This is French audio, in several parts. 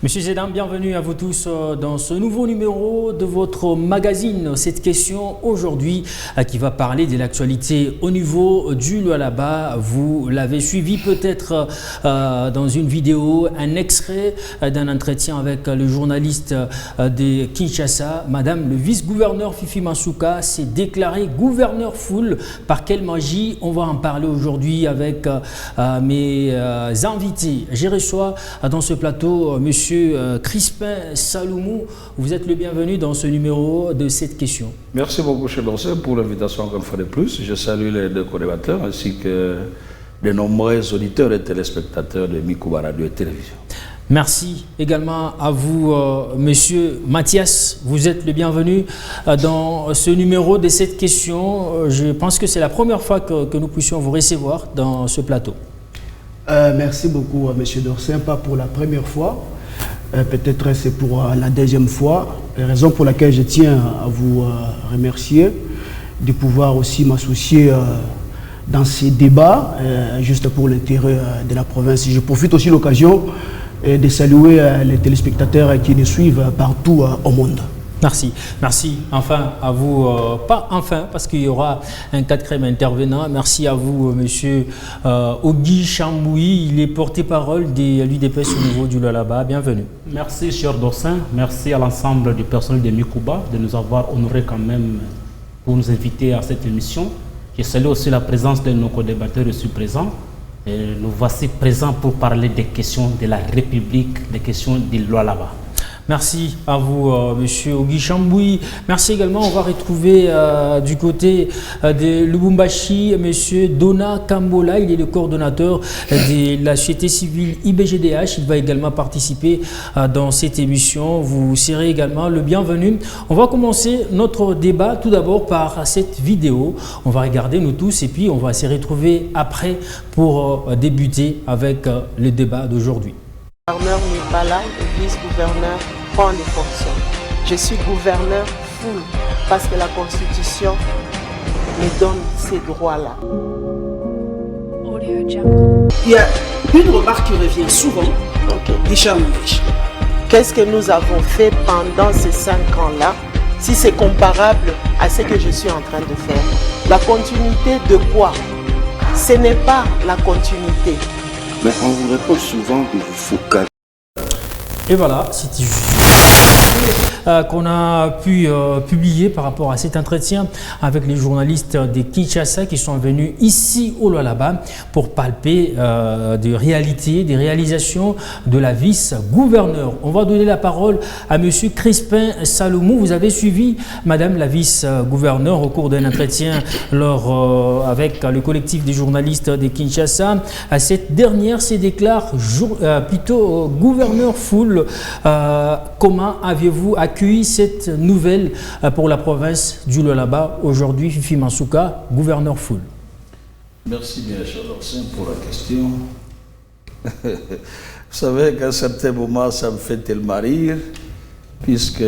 Monsieur Zédan, bienvenue à vous tous dans ce nouveau numéro de votre magazine. Cette question aujourd'hui qui va parler de l'actualité au niveau du Lualaba. Vous l'avez suivi peut-être dans une vidéo, un extrait d'un entretien avec le journaliste de Kinshasa. Madame le vice-gouverneur Fifi Masuka s'est déclaré gouverneur full. Par quelle magie? On va en parler aujourd'hui avec mes invités. Je reçois dans ce plateau Monsieur Crispin Saloumou, vous êtes le bienvenu dans ce numéro de cette question. Merci beaucoup, cher Dorsey, pour l'invitation encore une fois de plus. Je salue les deux co-débatteurs ainsi que de nombreux auditeurs et téléspectateurs de Mikouba Radio et Télévision. Merci également à vous, Monsieur Mathias. Vous êtes le bienvenu dans ce numéro de cette question. Je pense que c'est la première fois que nous puissions vous recevoir dans ce plateau. Merci beaucoup, Monsieur Dorsey, pas pour la première fois. Peut-être c'est pour la deuxième fois. La raison pour laquelle je tiens à vous remercier de pouvoir aussi m'associer dans ces débats, juste pour l'intérêt de la province. Je profite aussi de l'occasion de saluer les téléspectateurs qui nous suivent partout au monde. Merci. Merci enfin à vous, pas enfin parce qu'il y aura un quatrième intervenant. Merci à vous, Monsieur Ogi Chamboui. Il est porte-parole de l'UDPS au niveau du Lualaba. Bienvenue. Merci, cher Dorsin. Merci à l'ensemble du personnel de Mikouba de nous avoir honorés quand même pour nous inviter à cette émission. Je salue aussi la présence de nos co-débatteurs ici présents. Et nous voici présents pour parler des questions de la République, des questions du Lualaba. Merci à vous, Monsieur Ogi Chamboui. Merci également. On va retrouver du côté de Lubumbashi, Monsieur Dona Kambola. Il est le coordonnateur de la société civile IBGDH. Il va également participer dans cette émission. Vous serez également le bienvenu. On va commencer notre débat tout d'abord par cette vidéo. On va regarder nous tous et puis on va se retrouver après pour débuter avec le débat d'aujourd'hui. Le gouverneur n'est pas là, le vice-gouverneur prend les fonctions. Je suis gouverneur full parce que la Constitution me donne ces droits-là. Il y a une remarque qui revient souvent, Richard Mouech. Qu'est-ce que nous avons fait pendant ces 5 ans-là, si c'est comparable à ce que je suis en train de faire? La continuité de quoi? Ce n'est pas la continuité. Mais on vous reproche souvent de vous focaliser. Et voilà, c'était qu'on a pu publier par rapport à cet entretien avec les journalistes de Kinshasa qui sont venus ici au Lualaba pour palper des réalités, des réalisations de la vice-gouverneur. On va donner la parole à Monsieur Crispin Saloumou. Vous avez suivi Madame la vice-gouverneur au cours d'un entretien avec le collectif des journalistes de Kinshasa. Cette dernière se déclare plutôt gouverneur full. Comment aviez-vous accueilli cette nouvelle pour la province du Lualaba aujourd'hui, Fifi Masuka, gouverneur full? Merci bien, cher Dorsin, pour la question. Vous savez qu'à un certain moment, ça me fait tellement rire, puisque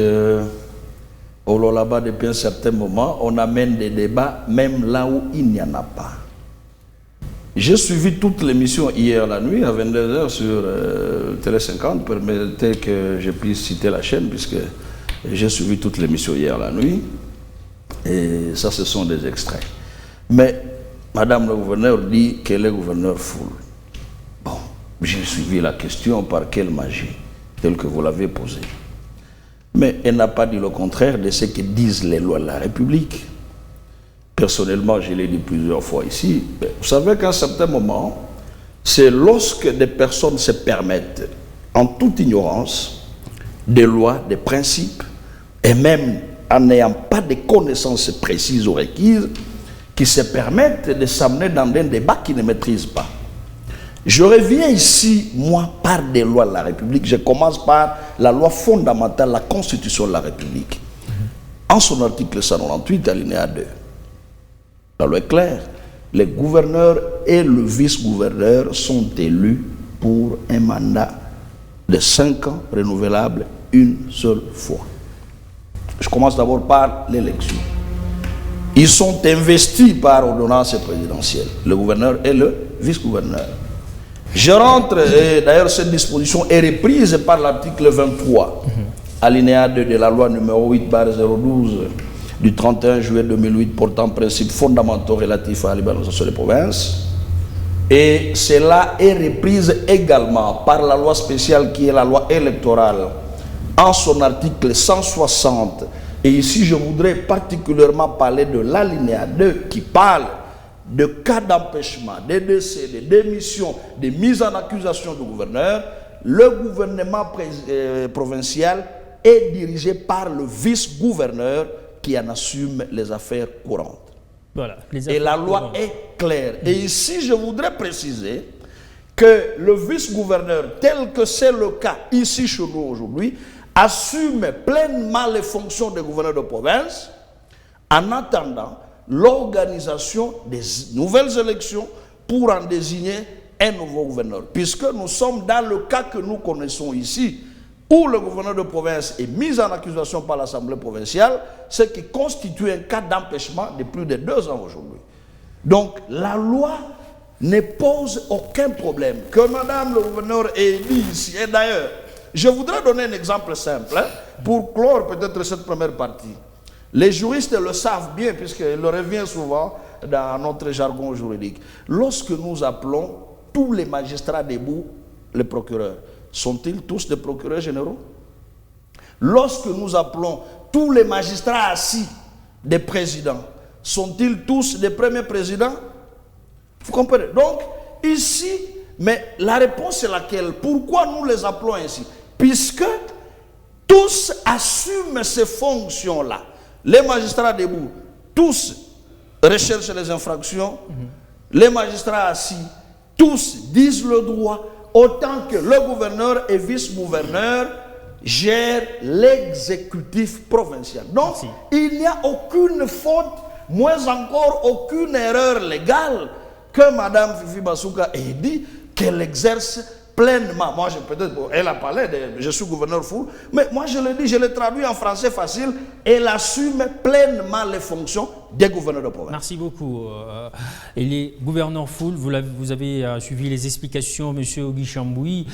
au Lualaba, depuis un certain moment, on amène des débats même là où il n'y en a pas. J'ai suivi toute l'émission hier la nuit à 22h sur Télé 50. Permettez que je puisse citer la chaîne puisque j'ai suivi toute l'émission hier la nuit. Et ça, ce sont des extraits. Mais Madame le gouverneur dit qu'elle est gouverneur full. Bon, j'ai suivi la question par quelle magie, telle que vous l'avez posée. Mais elle n'a pas dit le contraire de ce que disent les lois de la République. Personnellement, je l'ai dit plusieurs fois ici, vous savez qu'à un certain moment, c'est lorsque des personnes se permettent, en toute ignorance, des lois, des principes, et même en n'ayant pas de connaissances précises ou requises, qui se permettent de s'amener dans un débat qu'ils ne maîtrisent pas. Je reviens ici, moi, par des lois de la République. Je commence par la loi fondamentale, la Constitution de la République. En son article 198, alinéa 2. La loi est claire, les gouverneurs et le vice-gouverneur sont élus pour un mandat de 5 ans, renouvelable une seule fois. Je commence d'abord par l'élection. Ils sont investis par ordonnance présidentielle, le gouverneur et le vice-gouverneur. Je rentre, et d'ailleurs cette disposition est reprise par l'article 23, alinéa 2 de la loi numéro 8/012 du 31 juillet 2008 portant principes fondamentaux relatifs à la libéralisation des provinces. Et cela est reprise également par la loi spéciale qui est la loi électorale en son article 160. Et ici, je voudrais particulièrement parler de l'alinéa 2 qui parle de cas d'empêchement, de décès, de démission, de mise en accusation du gouverneur. Le gouvernement provincial est dirigé par le vice-gouverneur qui en assume les affaires courantes. Voilà, et la loi est claire. Et ici, je voudrais préciser que le vice-gouverneur, tel que c'est le cas ici chez nous aujourd'hui, assume pleinement les fonctions de gouverneur de province en attendant l'organisation des nouvelles élections pour en désigner un nouveau gouverneur. Puisque nous sommes dans le cas que nous connaissons ici, où le gouverneur de province est mis en accusation par l'Assemblée provinciale, ce qui constitue un cas d'empêchement de plus de 2 ans aujourd'hui. Donc la loi ne pose aucun problème. Que madame le gouverneur ait dit ici, et d'ailleurs, je voudrais donner un exemple simple, pour clore peut-être cette première partie. Les juristes le savent bien, puisqu'il le revient souvent dans notre jargon juridique. Lorsque nous appelons tous les magistrats debout, les procureurs, sont-ils tous des procureurs généraux? Lorsque nous appelons tous les magistrats assis des présidents, sont-ils tous des premiers présidents? Vous comprenez? Donc, ici, mais la réponse est laquelle? Pourquoi nous les appelons ainsi? Puisque tous assument ces fonctions-là. Les magistrats debout, tous recherchent les infractions. Les magistrats assis, tous disent le droit, autant que le gouverneur et vice-gouverneur gèrent l'exécutif provincial. Donc, il n'y a aucune faute, moins encore aucune erreur légale que Mme Fifi Basuka ait dit qu'elle exerce pleinement. Moi, elle a parlé de je suis gouverneur Foul, mais moi je le dis, je le traduis en français facile, elle assume pleinement les fonctions des gouverneurs de province. Merci beaucoup. Et les gouverneurs Foul, vous avez suivi les explications, M. Ogui Chamboui,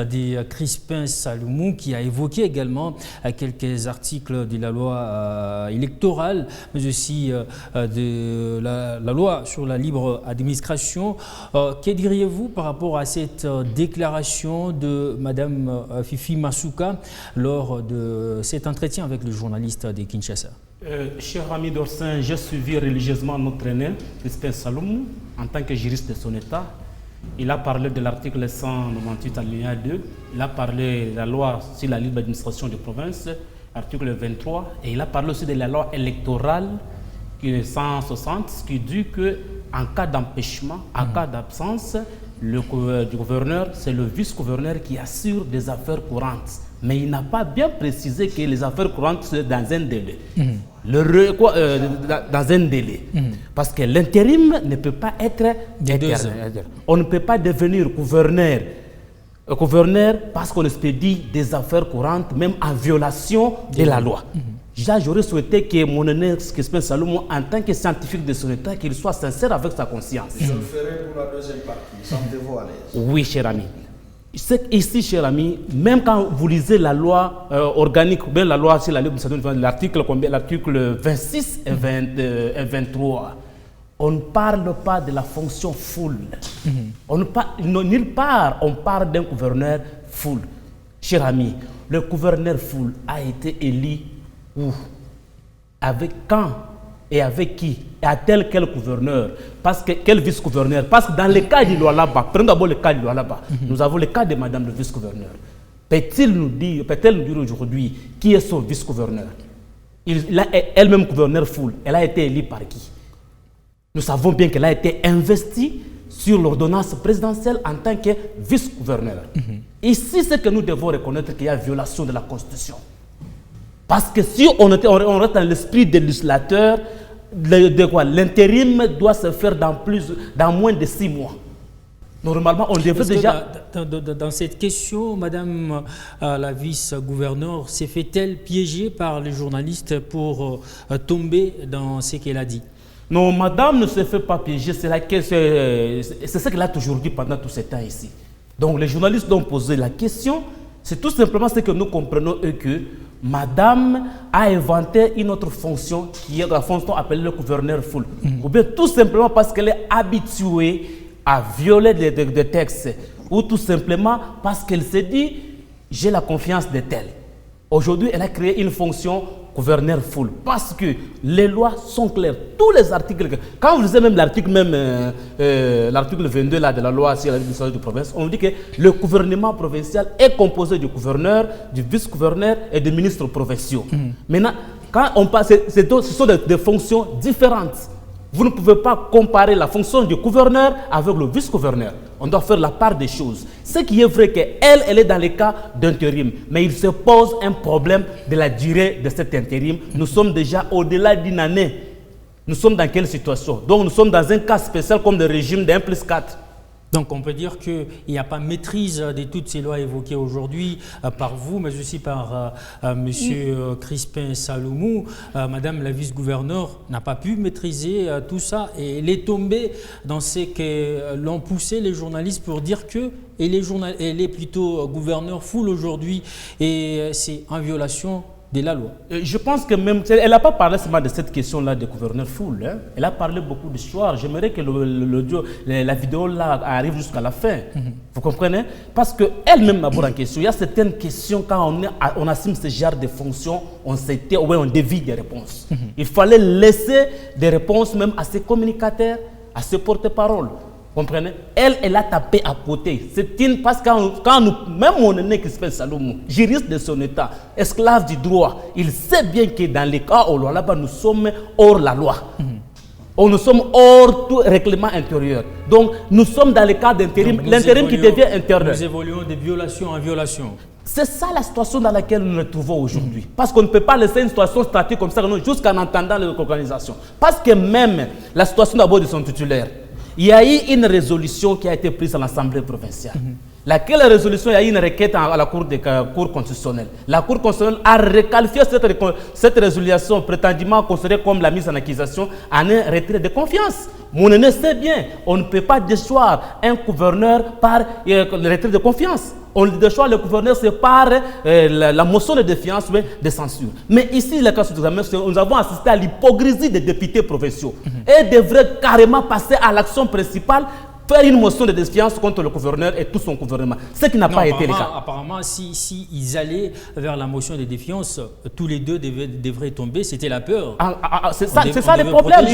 des Crispin Salomon, qui a évoqué également quelques articles de la loi électorale, mais aussi de la loi sur la libre administration. Que diriez-vous par rapport à cette déclaration de Mme Fifi Masuka lors de cet entretien avec le journaliste de Kinshasa? Cher ami Dorsin, j'ai suivi religieusement notre aîné, Crispin Salomon, en tant que juriste de son État. Il a parlé de l'article 198 alinéa 2, il a parlé de la loi sur la libre administration des provinces, article 23, et il a parlé aussi de la loi électorale qui est 160, qui dit qu'en cas d'empêchement, en cas d'absence, du gouverneur, c'est le vice-gouverneur qui assure des affaires courantes. Mais il n'a pas bien précisé que les affaires courantes sont dans un délai. Dans un délai. Parce que l'intérim ne peut pas être éternel. On ne peut pas devenir gouverneur parce qu'on expédie des affaires courantes, même en violation de la loi. J'aurais souhaité que mon aîné Crispin Salomon, en tant que scientifique de son État, qu'il soit sincère avec sa conscience. Je le ferai pour la deuxième partie. Sentez-vous à l'aise. Oui, cher ami. Ici, cher ami, même quand vous lisez la loi organique, ou bien la loi sur la libre administration, l'article 26 et 23, on ne parle pas de la fonction full. Nulle part, on parle d'un gouverneur full. Cher ami, le gouverneur full a été élu où? Avec quand? Et avec qui? Et à quel gouverneur? Quel vice-gouverneur? Parce que dans le cas du Lualaba, prenons d'abord le cas du Lualaba, nous avons le cas de Madame le vice-gouverneur. Peut-elle nous dire aujourd'hui qui est son vice-gouverneur? Elle-même gouverneur Foul, elle a été élue par qui? Nous savons bien qu'elle a été investie sur l'ordonnance présidentielle en tant que vice-gouverneur. Ici, c'est que nous devons reconnaître qu'il y a violation de la Constitution. Parce que si on reste dans l'esprit des législateurs, l'intérim doit se faire dans moins de 6 mois. Normalement, on devrait déjà... Dans cette question, Madame la vice-gouverneure s'est fait-elle piéger par les journalistes pour tomber dans ce qu'elle a dit? Non, Madame ne se fait pas piéger. C'est ce qu'elle a toujours dit pendant tout ce temps ici. Donc les journalistes ont posé la question, c'est tout simplement ce que nous comprenons que Madame a inventé une autre fonction qui est la fonction appelée le gouverneur full. Ou bien tout simplement parce qu'elle est habituée à violer des textes, ou tout simplement parce qu'elle s'est dit j'ai la confiance de tel. Aujourd'hui, elle a créé une fonction gouverneur full parce que les lois sont claires. Tous les articles, quand vous lisez même l'article l'article 22 là, de la loi sur l'administration de province, on dit que le gouvernement provincial est composé du gouverneur, du vice-gouverneur et des ministres provinciaux. Maintenant, quand on passe, ce sont des fonctions différentes. Vous ne pouvez pas comparer la fonction du gouverneur avec le vice-gouverneur. On doit faire la part des choses. Ce qui est vrai qu'elle, elle est dans les cas d'intérim. Mais il se pose un problème de la durée de cet intérim. Nous sommes déjà au-delà d'une année. Nous sommes dans quelle situation? Donc nous sommes dans un cas spécial comme le régime d'1+4. Donc on peut dire qu'il n'y a pas maîtrise de toutes ces lois évoquées aujourd'hui par vous, mais aussi par M. Crispin Saloumou. Madame la vice-gouverneure n'a pas pu maîtriser tout ça et elle est tombée dans ce que l'ont poussé les journalistes pour dire que elle est plutôt gouverneur full aujourd'hui et c'est en violation de la loi. Je pense que même, elle n'a pas parlé seulement de cette question-là de gouverneur full. Hein. Elle a parlé beaucoup d'histoire. J'aimerais que l'audio, la vidéo là arrive jusqu'à la fin. Vous comprenez? Parce qu'elle-même m'aborde en question. Il y a certaines questions, quand on assume ce genre de fonctions, on dévie des réponses. Il fallait laisser des réponses même à ses communicateurs, à ses porte-paroles. Comprenez? Elle a tapé à côté. Parce que même mon aîné qui s'appelle Salomon, juriste de son état, esclave du droit, il sait bien que dans les cas où là-bas nous sommes hors la loi. Nous sommes hors tout règlement intérieur. Donc nous sommes dans les cas d'intérim, l'intérim qui devient intérieur. Nous évoluons de violation en violation. C'est ça la situation dans laquelle nous nous trouvons aujourd'hui. Parce qu'on ne peut pas laisser une situation statique comme ça jusqu'en entendant l'organisation. Parce que même la situation d'abord de son titulaire, il y a eu une résolution qui a été prise à l'Assemblée provinciale. Laquelle résolution, il y a eu une requête à la Cour constitutionnelle. La Cour constitutionnelle a requalifié cette résolution prétendument considérée comme la mise en accusation en un retrait de confiance. Mon aîné sait bien, on ne peut pas déchoir un gouverneur par le retrait de confiance. On déchoit le gouverneur, c'est par la motion de défiance ou de censure. Mais ici, le cas nous avons assisté à l'hypocrisie des députés provinciaux. Et devraient carrément passer à l'action principale, faire une motion de défiance contre le gouverneur et tout son gouvernement. Ce qui n'a pas été le cas. Apparemment, si ils allaient vers la motion de défiance, tous les deux devraient tomber. C'était la peur. C'est ça le problème.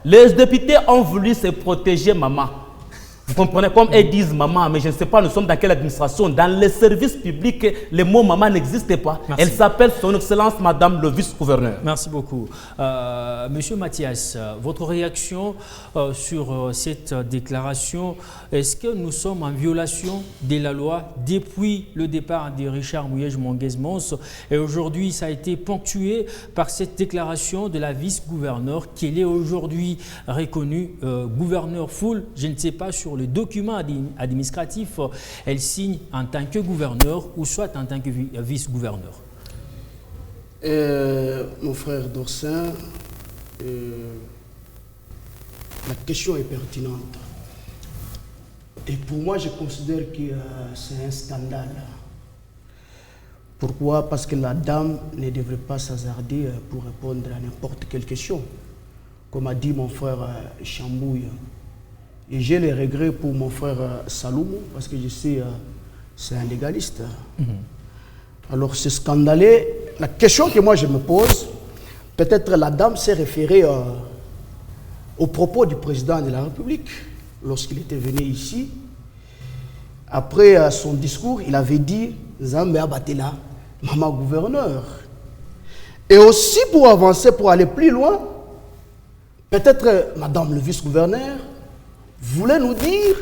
Les députés ont voulu se protéger, maman. Vous comprenez, comme elles disent maman, mais je ne sais pas, nous sommes dans quelle administration. Dans les services publics, le mot maman n'existe pas. Merci. Elle s'appelle son excellence madame le vice-gouverneur. Merci beaucoup. Monsieur Mathias, votre réaction sur cette déclaration, est-ce que nous sommes en violation de la loi depuis le départ de Richard Mouyej-Monguez-Mons et aujourd'hui ça a été ponctué par cette déclaration de la vice-gouverneure qu'elle est aujourd'hui reconnue gouverneur full, je ne sais pas sur le document administratif, elle signe en tant que gouverneur ou soit en tant que vice-gouverneur. Mon frère Dorsin, la question est pertinente. Et pour moi, je considère que c'est un scandale. Pourquoi? Parce que la dame ne devrait pas s'hasarder pour répondre à n'importe quelle question. Comme a dit mon frère Chambouille. Et j'ai les regrets pour mon frère Saloumou, parce que je sais, c'est un légaliste. Alors c'est scandaleux. La question que moi je me pose, peut-être la dame s'est référée aux propos du président de la République lorsqu'il était venu ici. Après son discours, il avait dit « Zambé Abatela, maman gouverneur ». Et aussi pour avancer, pour aller plus loin, peut-être madame le vice-gouverneur voulait nous dire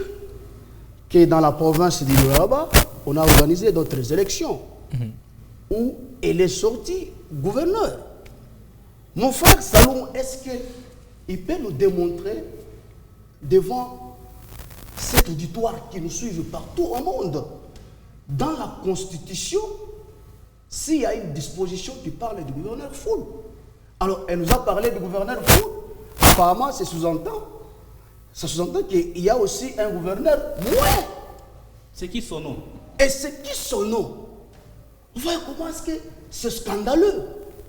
que dans la province du Lualaba, on a organisé d'autres élections où elle est sortie gouverneur. Mon frère Salomon, est-ce qu'il peut nous démontrer devant cet auditoire qui nous suit partout au monde, dans la Constitution, s'il y a une disposition qui parle du gouverneur full? Alors, elle nous a parlé du gouverneur full. Apparemment, c'est sous-entend Ça sous-entend qu'il y a aussi un gouverneur moins. C'est qui son nom? Et c'est qui son nom? Vous voyez comment est-ce que c'est scandaleux.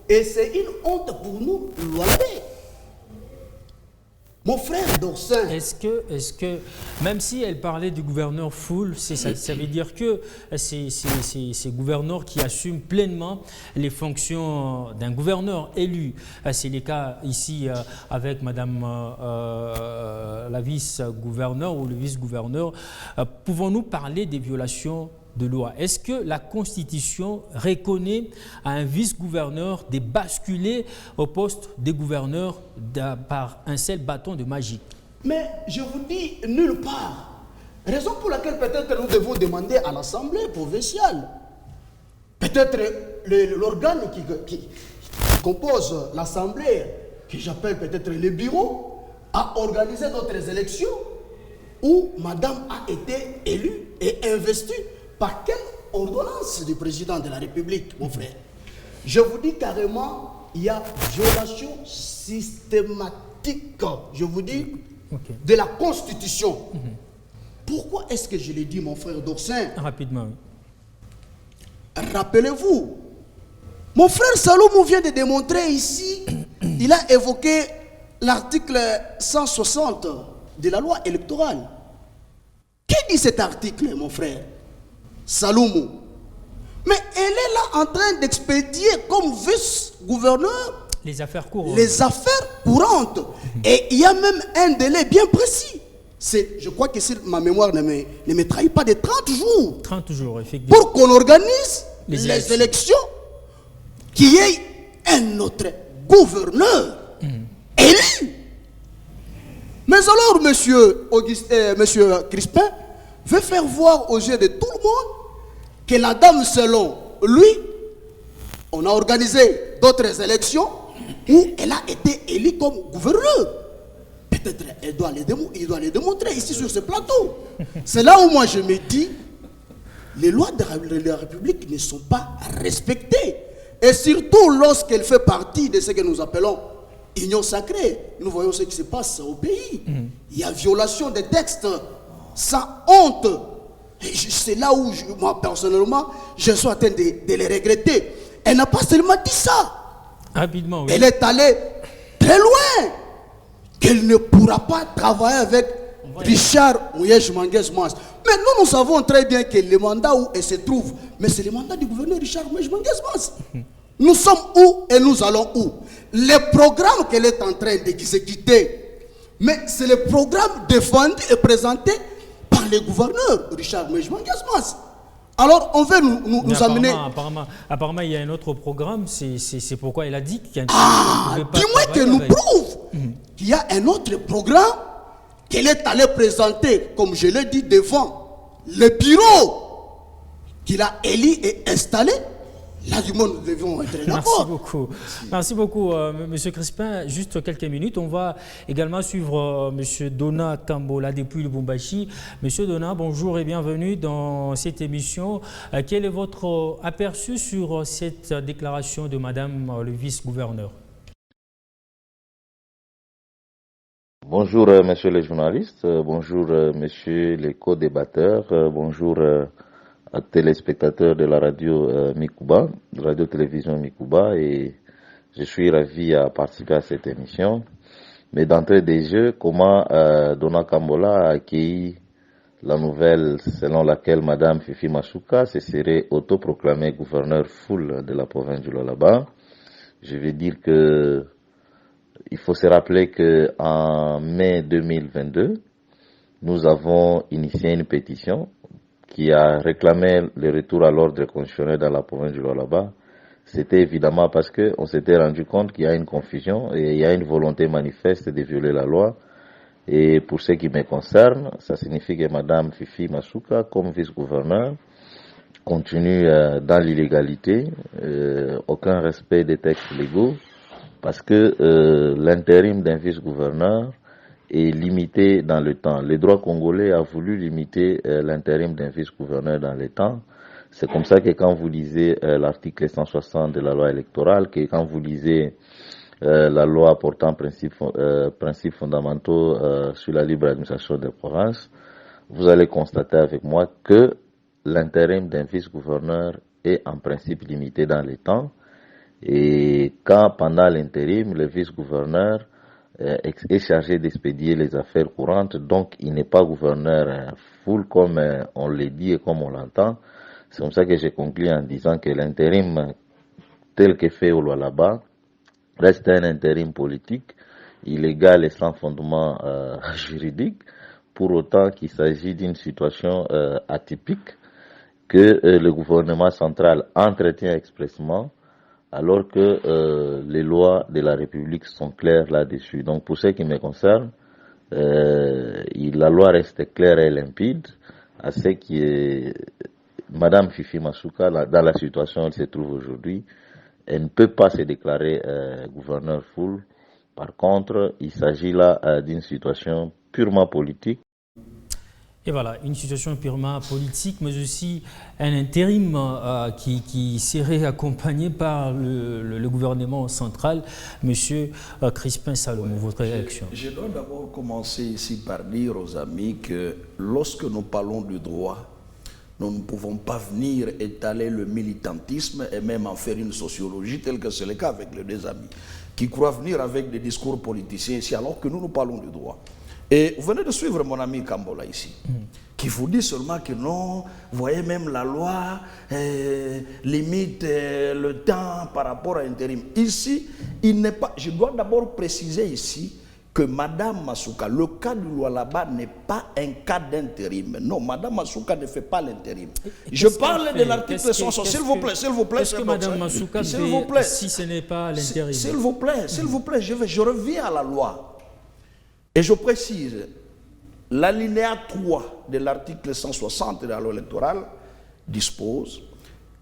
Et c'est une honte pour nous, Lualabé. Mon frère Dorsin. Est-ce que, même si elle parlait du gouverneur Foul, ça veut dire que c'est gouverneur qui assume pleinement les fonctions d'un gouverneur élu. C'est le cas ici avec Madame la vice-gouverneure ou le vice-gouverneur. Pouvons-nous parler des violations de loi? Est-ce que la Constitution reconnaît à un vice-gouverneur de basculer au poste de gouverneur par un seul bâton de magie? Mais je vous dis nulle part. Raison pour laquelle peut-être nous devons demander à l'Assemblée provinciale, peut-être l'organe qui compose l'Assemblée, que j'appelle peut-être le bureau, à organiser d'autres élections où Madame a été élue et investie. Par quelle ordonnance du président de la République, mon frère? Je vous dis carrément, il y a violation systématique, je vous dis, de la Constitution. Pourquoi est-ce que je l'ai dit, mon frère Dorsin? Rapidement. Rappelez-vous, mon frère Salomon vient de démontrer ici, il a évoqué l'article 160 de la loi électorale. Que dit cet article, mon frère Salomon? Mais elle est là en train d'expédier comme vice-gouverneur les affaires courantes. Les affaires courantes. Et il y a même un délai bien précis. Je crois que si ma mémoire ne me trahit pas, de 30 jours. 30 jours, effectivement. Pour qu'on organise les élections, qu'il y ait un autre gouverneur élu. Mais alors, monsieur Crispin veut faire voir aux yeux de tout le monde que la dame, selon lui, on a organisé d'autres élections où elle a été élue comme gouverneur. Peut-être il doit les démontrer ici sur ce plateau. C'est là où moi je me dis, les lois de la République ne sont pas respectées. Et surtout lorsqu'elle fait partie de ce que nous appelons union sacrée. Nous voyons ce qui se passe au pays. Il y a violation des textes sans honte. C'est là où, moi, personnellement, je suis en train de les regretter. Elle n'a pas seulement dit ça. Rapidement, oui. Elle est allée très loin. Qu'elle ne pourra pas travailler avec Richard Mouyej Manguez-Mas. Mais nous savons très bien que le mandat où elle se trouve, mais c'est le mandat du gouverneur Richard Mouyej Manguez-Mas. Nous sommes où et nous allons où? Les programmes qu'elle est en train d'exécuter, mais c'est le programme défendu et présenté par le gouverneur Richard Mouyej Manguez-Mas. Alors, on veut nous amener... Apparemment, il y a un autre programme, c'est pourquoi elle a dit qu'il y a... dis-moi qu'elle nous prouve qu'il y a un autre programme qu'elle est allée présenter, comme je l'ai dit, devant le bureau qu'il a élu et installé. Là, du monde, nous devions être d'accord. Merci beaucoup. Merci beaucoup, M. Crispin. Juste quelques minutes. On va également suivre M. Dona Kambola depuis Lubumbashi. M. Dona, bonjour et bienvenue dans cette émission. Quel est votre aperçu sur cette déclaration de Madame le vice-gouverneur? Bonjour, messieurs les journalistes. Bonjour, messieurs les co-débatteurs. Bonjour à téléspectateurs de la radio Mikuba, de la radio-télévision Mikuba, et je suis ravi à participer à cette émission. Mais d'entrée des jeux, comment Dona Kambola a accueilli la nouvelle selon laquelle Madame Fifi Masuka se serait autoproclamée gouverneur full de la province du Lualaba? Je vais dire que il faut se rappeler que en mai 2022, nous avons initié une pétition qui a réclamé le retour à l'ordre constitutionnel dans la province du Lualaba. C'était évidemment parce qu'on s'était rendu compte qu'il y a une confusion et il y a une volonté manifeste de violer la loi. Et pour ce qui me concerne, ça signifie que Mme Fifi Masuka, comme vice-gouverneur, continue dans l'illégalité, aucun respect des textes légaux, parce que l'intérim d'un vice-gouverneur est limité dans le temps. Le droit congolais a voulu limiter l'intérim d'un vice-gouverneur dans le temps. C'est comme ça que quand vous lisez l'article 160 de la loi électorale, que quand vous lisez la loi portant principes fondamentaux sur la libre administration des provinces, vous allez constater avec moi que l'intérim d'un vice-gouverneur est en principe limité dans les temps. Et quand pendant l'intérim, le vice-gouverneur est chargé d'expédier les affaires courantes, donc il n'est pas gouverneur full comme on le dit et comme on l'entend. C'est comme ça que j'ai conclu en disant que l'intérim tel que fait au Lualaba reste un intérim politique, illégal et sans fondement juridique, pour autant qu'il s'agit d'une situation atypique que le gouvernement central entretient expressément, alors que les lois de la République sont claires là-dessus. Donc pour ce qui me concerne, la loi reste claire et limpide à ce qui est Madame Fifi Masuka, dans la situation où elle se trouve aujourd'hui. Elle ne peut pas se déclarer gouverneur full. Par contre, il s'agit là d'une situation purement politique. Et voilà, une situation purement politique, mais aussi un intérim qui serait accompagné par le gouvernement central. Monsieur Crispin Salomon, votre réaction? Je dois d'abord commencer ici par dire aux amis que lorsque nous parlons du droit, nous ne pouvons pas venir étaler le militantisme et même en faire une sociologie telle que c'est le cas avec les deux amis, qui croient venir avec des discours politiciens ici alors que nous parlons du droit. Et vous venez de suivre mon ami Kambola ici, qui vous dit seulement que non, vous voyez même la loi limite le temps par rapport à l'intérim. Ici, il n'est pas. Je dois d'abord préciser ici que Madame Masuka, le cas du Lualaba n'est pas un cas d'intérim. Non, Madame Masuka ne fait pas l'intérim. Je parle de l'article 160. S'il vous plaît, s'il vous plaît. Qu'est-ce que Madame Masuka fait si ce n'est pas l'intérim? S'il vous plaît, je reviens à la loi. Et je précise, l'alinéa 3 de l'article 160 de la loi électorale dispose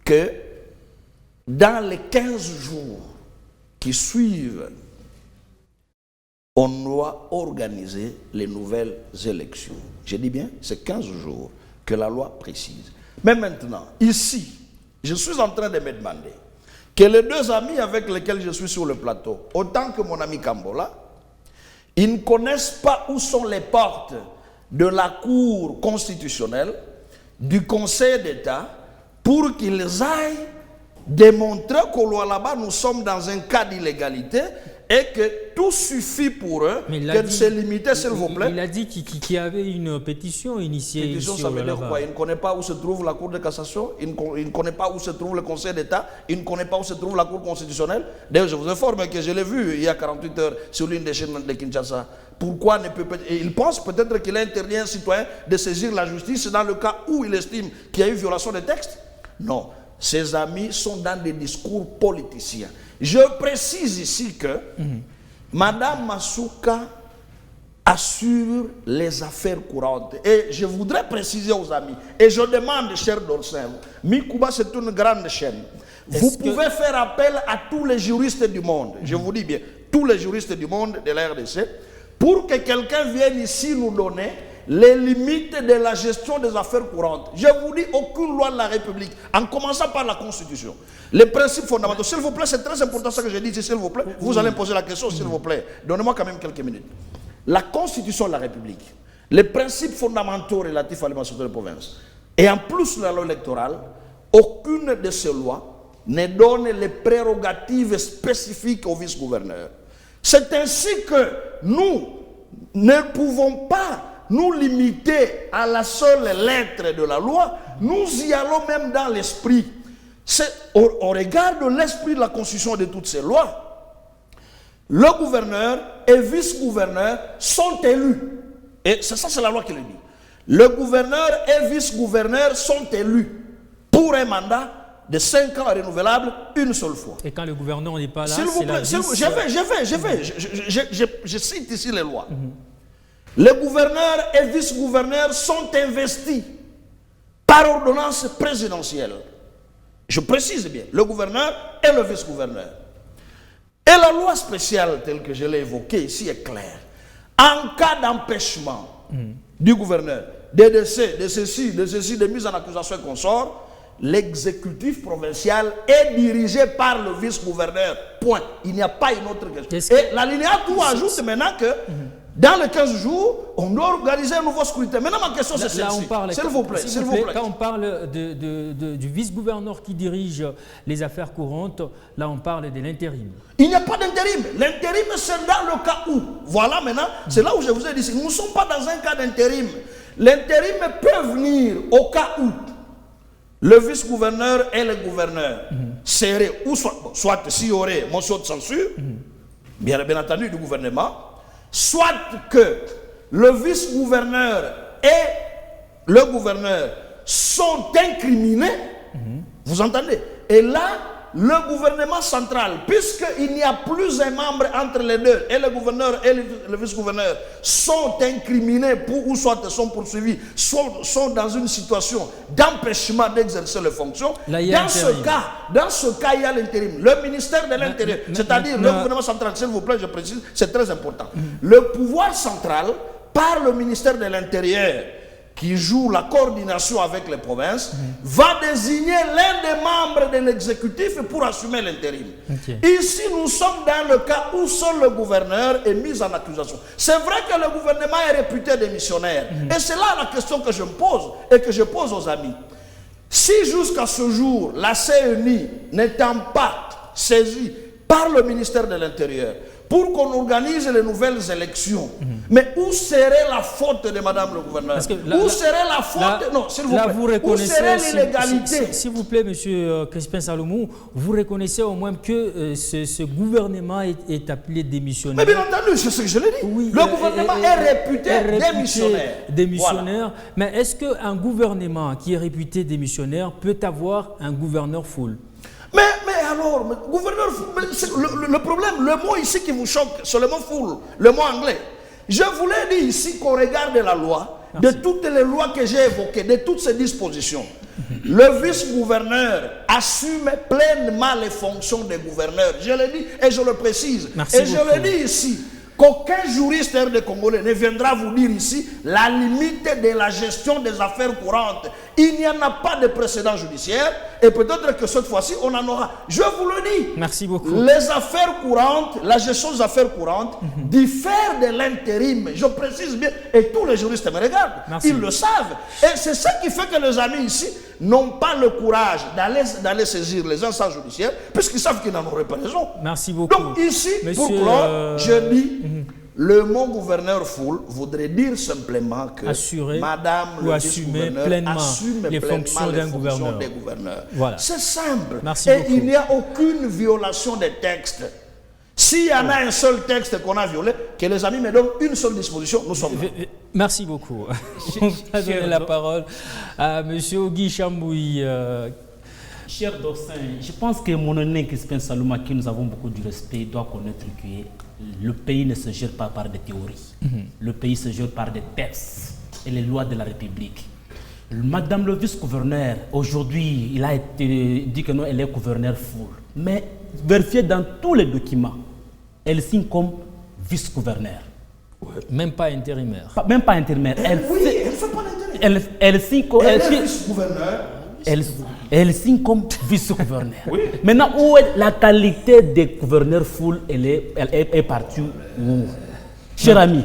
que dans les 15 jours qui suivent, on doit organiser les nouvelles élections. Je dis bien, c'est 15 jours que la loi précise. Mais maintenant, ici, je suis en train de me demander que les deux amis avec lesquels je suis sur le plateau, autant que mon ami Kambola, ils ne connaissent pas où sont les portes de la Cour constitutionnelle, du Conseil d'État, pour qu'ils aillent démontrer qu'au Lualaba, nous sommes dans un cas d'illégalité et que tout suffit pour eux de se limiter, s'il vous plaît. Il a dit qu'il y avait une pétition initiée. Pétition, ça veut dire quoi? Il ne connaît pas où se trouve la Cour de cassation, il ne connaît pas où se trouve le Conseil d'État, il ne connaît pas où se trouve la Cour constitutionnelle. D'ailleurs, je vous informe que je l'ai vu il y a 48 heures sur l'une des chaînes de Kinshasa. Pourquoi ne peut pas... Il pense peut-être qu'il a interdit à un citoyen de saisir la justice dans le cas où il estime qu'il y a eu violation des textes? Non. Ses amis sont dans des discours politiciens. Je précise ici que Madame Masuka assure les affaires courantes. Et je voudrais préciser aux amis, et je demande, cher Dorsin, Mikuba c'est une grande chaîne. Vous pouvez faire appel à tous les juristes du monde, je vous dis bien, tous les juristes du monde de la RDC, pour que quelqu'un vienne ici nous donner les limites de la gestion des affaires courantes. Je vous dis, aucune loi de la République, en commençant par la Constitution, les principes fondamentaux, s'il vous plaît, c'est très important ce que je dis ici, s'il vous plaît, vous allez me poser la question, s'il vous plaît, donnez-moi quand même quelques minutes. La Constitution de la République, les principes fondamentaux relatifs à l'émancipation des provinces, et en plus la loi électorale, aucune de ces lois ne donne les prérogatives spécifiques au vice-gouverneur. C'est ainsi que nous ne pouvons pas nous limiter à la seule lettre de la loi, nous y allons même dans l'esprit. Au regard de l'esprit de la Constitution et de toutes ces lois, le gouverneur et vice-gouverneur sont élus. Et c'est ça, c'est la loi qui le dit. Le gouverneur et vice-gouverneur sont élus pour un mandat de 5 ans renouvelable une seule fois. Et quand le gouverneur n'est pas là, s'il vous plaît, je cite ici les lois. Les gouverneurs et vice-gouverneurs sont investis par ordonnance présidentielle. Je précise bien, le gouverneur et le vice-gouverneur. Et la loi spéciale telle que je l'ai évoquée ici est claire. En cas d'empêchement du gouverneur, de décès, de ceci, de mise en accusation et consort, l'exécutif provincial est dirigé par le vice-gouverneur. Point. Il n'y a pas une autre question. Et l'alinéa 3 ajoute maintenant que dans les 15 jours, on doit organiser un nouveau scrutin. Maintenant, ma question, c'est celle-ci. S'il vous plaît. Quand on parle du vice-gouverneur qui dirige les affaires courantes, là, on parle de l'intérim. Il n'y a pas d'intérim. L'intérim, c'est dans le cas où. Voilà, maintenant, c'est là où je vous ai dit. Nous ne sommes pas dans un cas d'intérim. L'intérim peut venir au cas où le vice-gouverneur et le gouverneur seraient, ou soit s'il y aurait motion de censure, bien entendu, du gouvernement, soit que le vice-gouverneur et le gouverneur sont incriminés, vous entendez? Et là, le gouvernement central, puisqu'il n'y a plus un membre entre les deux, et le gouverneur et le vice-gouverneur sont incriminés ou soit sont poursuivis, soit sont dans une situation d'empêchement d'exercer les fonctions, dans ce cas, il y a l'intérim. Le ministère de l'Intérieur, c'est-à-dire le gouvernement central, s'il vous plaît, je précise, c'est très important. Le pouvoir central, par le ministère de l'Intérieur, qui joue la coordination avec les provinces, va désigner l'un des membres de l'exécutif pour assumer l'intérim. Ici, nous sommes dans le cas où seul le gouverneur est mis en accusation. C'est vrai que le gouvernement est réputé démissionnaire. Et c'est là la question que je me pose et que je pose aux amis. Si jusqu'à ce jour, la CNI n'étant pas saisie par le ministère de l'Intérieur, pour qu'on organise les nouvelles élections. Mais où serait la faute de Madame le gouverneur? Où serait la faute? Non, s'il vous plaît. Où serait l'illégalité? S'il vous plaît, Monsieur Crispin Salomon, vous reconnaissez au moins que ce gouvernement est appelé démissionnaire. Mais bien entendu, c'est ce que je l'ai dit. Oui, le gouvernement est réputé démissionnaire. Voilà. Mais est-ce qu'un gouvernement qui est réputé démissionnaire peut avoir un gouverneur full? Mais alors, gouverneur, le problème, le mot ici qui vous choque, c'est le mot full, le mot anglais. Je vous l'ai dit ici qu'on regarde la loi, de toutes les lois que j'ai évoquées, de toutes ces dispositions. Le vice-gouverneur assume pleinement les fonctions des gouverneurs. Je l'ai dit et je le précise. Je le dis ici. Qu'aucun juriste de Congolais ne viendra vous dire ici la limite de la gestion des affaires courantes. Il n'y en a pas de précédent judiciaire et peut-être que cette fois-ci, on en aura. Je vous le dis. Merci beaucoup. Les affaires courantes, la gestion des affaires courantes diffère de l'intérim. Je précise bien et tous les juristes me regardent. Ils le savent. Et c'est ça qui fait que les amis ici n'ont pas le courage d'aller saisir les instances judiciaires puisqu'ils savent qu'ils n'en auraient pas raison. Merci beaucoup. Donc ici, pour clore, je dis le mot gouverneur full voudrait dire simplement que Madame le vice-gouverneur assume les fonctions d'un gouverneur. Voilà. C'est simple. Merci et il n'y a aucune violation des textes. S'il y en a un seul texte qu'on a violé, que les amis me donnent une seule disposition, nous sommes là. Merci beaucoup. On va donner la parole à M. Guy Chamboui. Cher Dorsin, je pense que mon honnête Crispin Salomon, à qui nous avons beaucoup de respect, doit connaître que le pays ne se gère pas par des théories. Le pays se gère par des textes et les lois de la République. Madame le vice-gouverneur, aujourd'hui, il a été dit que non, elle est gouverneur full. Mais vérifiez dans tous les documents, elle signe comme vice-gouverneur. Même pas intérimaire. Même pas intérimaire. Elle ne fait pas l'intérimaire. Elle signe comme vice-gouverneur. Elle signe comme vice-gouverneur. Maintenant, où est la qualité des gouverneurs full? Elle est partie où? Cher ami.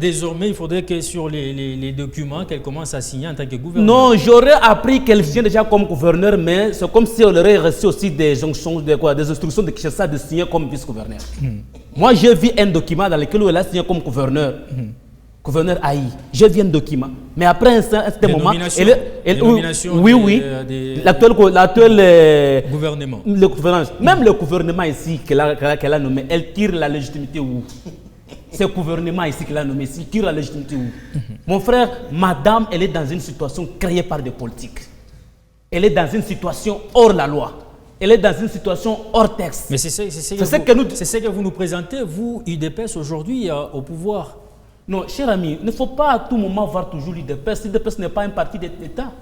Désormais, il faudrait que sur les documents qu'elle commence à signer en tant que gouverneur. Non, j'aurais appris qu'elle vient déjà comme gouverneur, mais c'est comme si elle aurait reçu aussi des instructions de Kinshasa de signer comme vice-gouverneur. Moi, j'ai vu un document dans lequel elle a signé comme gouverneur. Gouverneur Aïe. J'ai vu un document. Mais après un certain moment... L'actuel gouvernement. Même le gouvernement ici qu'elle a nommé, elle tire la légitimité où? C'est le gouvernement ici qui l'a nommé, il tire la légitimité où? Mon frère, madame, elle est dans une situation créée par des politiques. Elle est dans une situation hors la loi. Elle est dans une situation hors texte. Mais c'est ce que vous nous présentez, vous, UDPS, aujourd'hui, au pouvoir. Non, cher ami, il ne faut pas à tout moment voir toujours l'UDPS. L'UDPS n'est pas un parti d'État.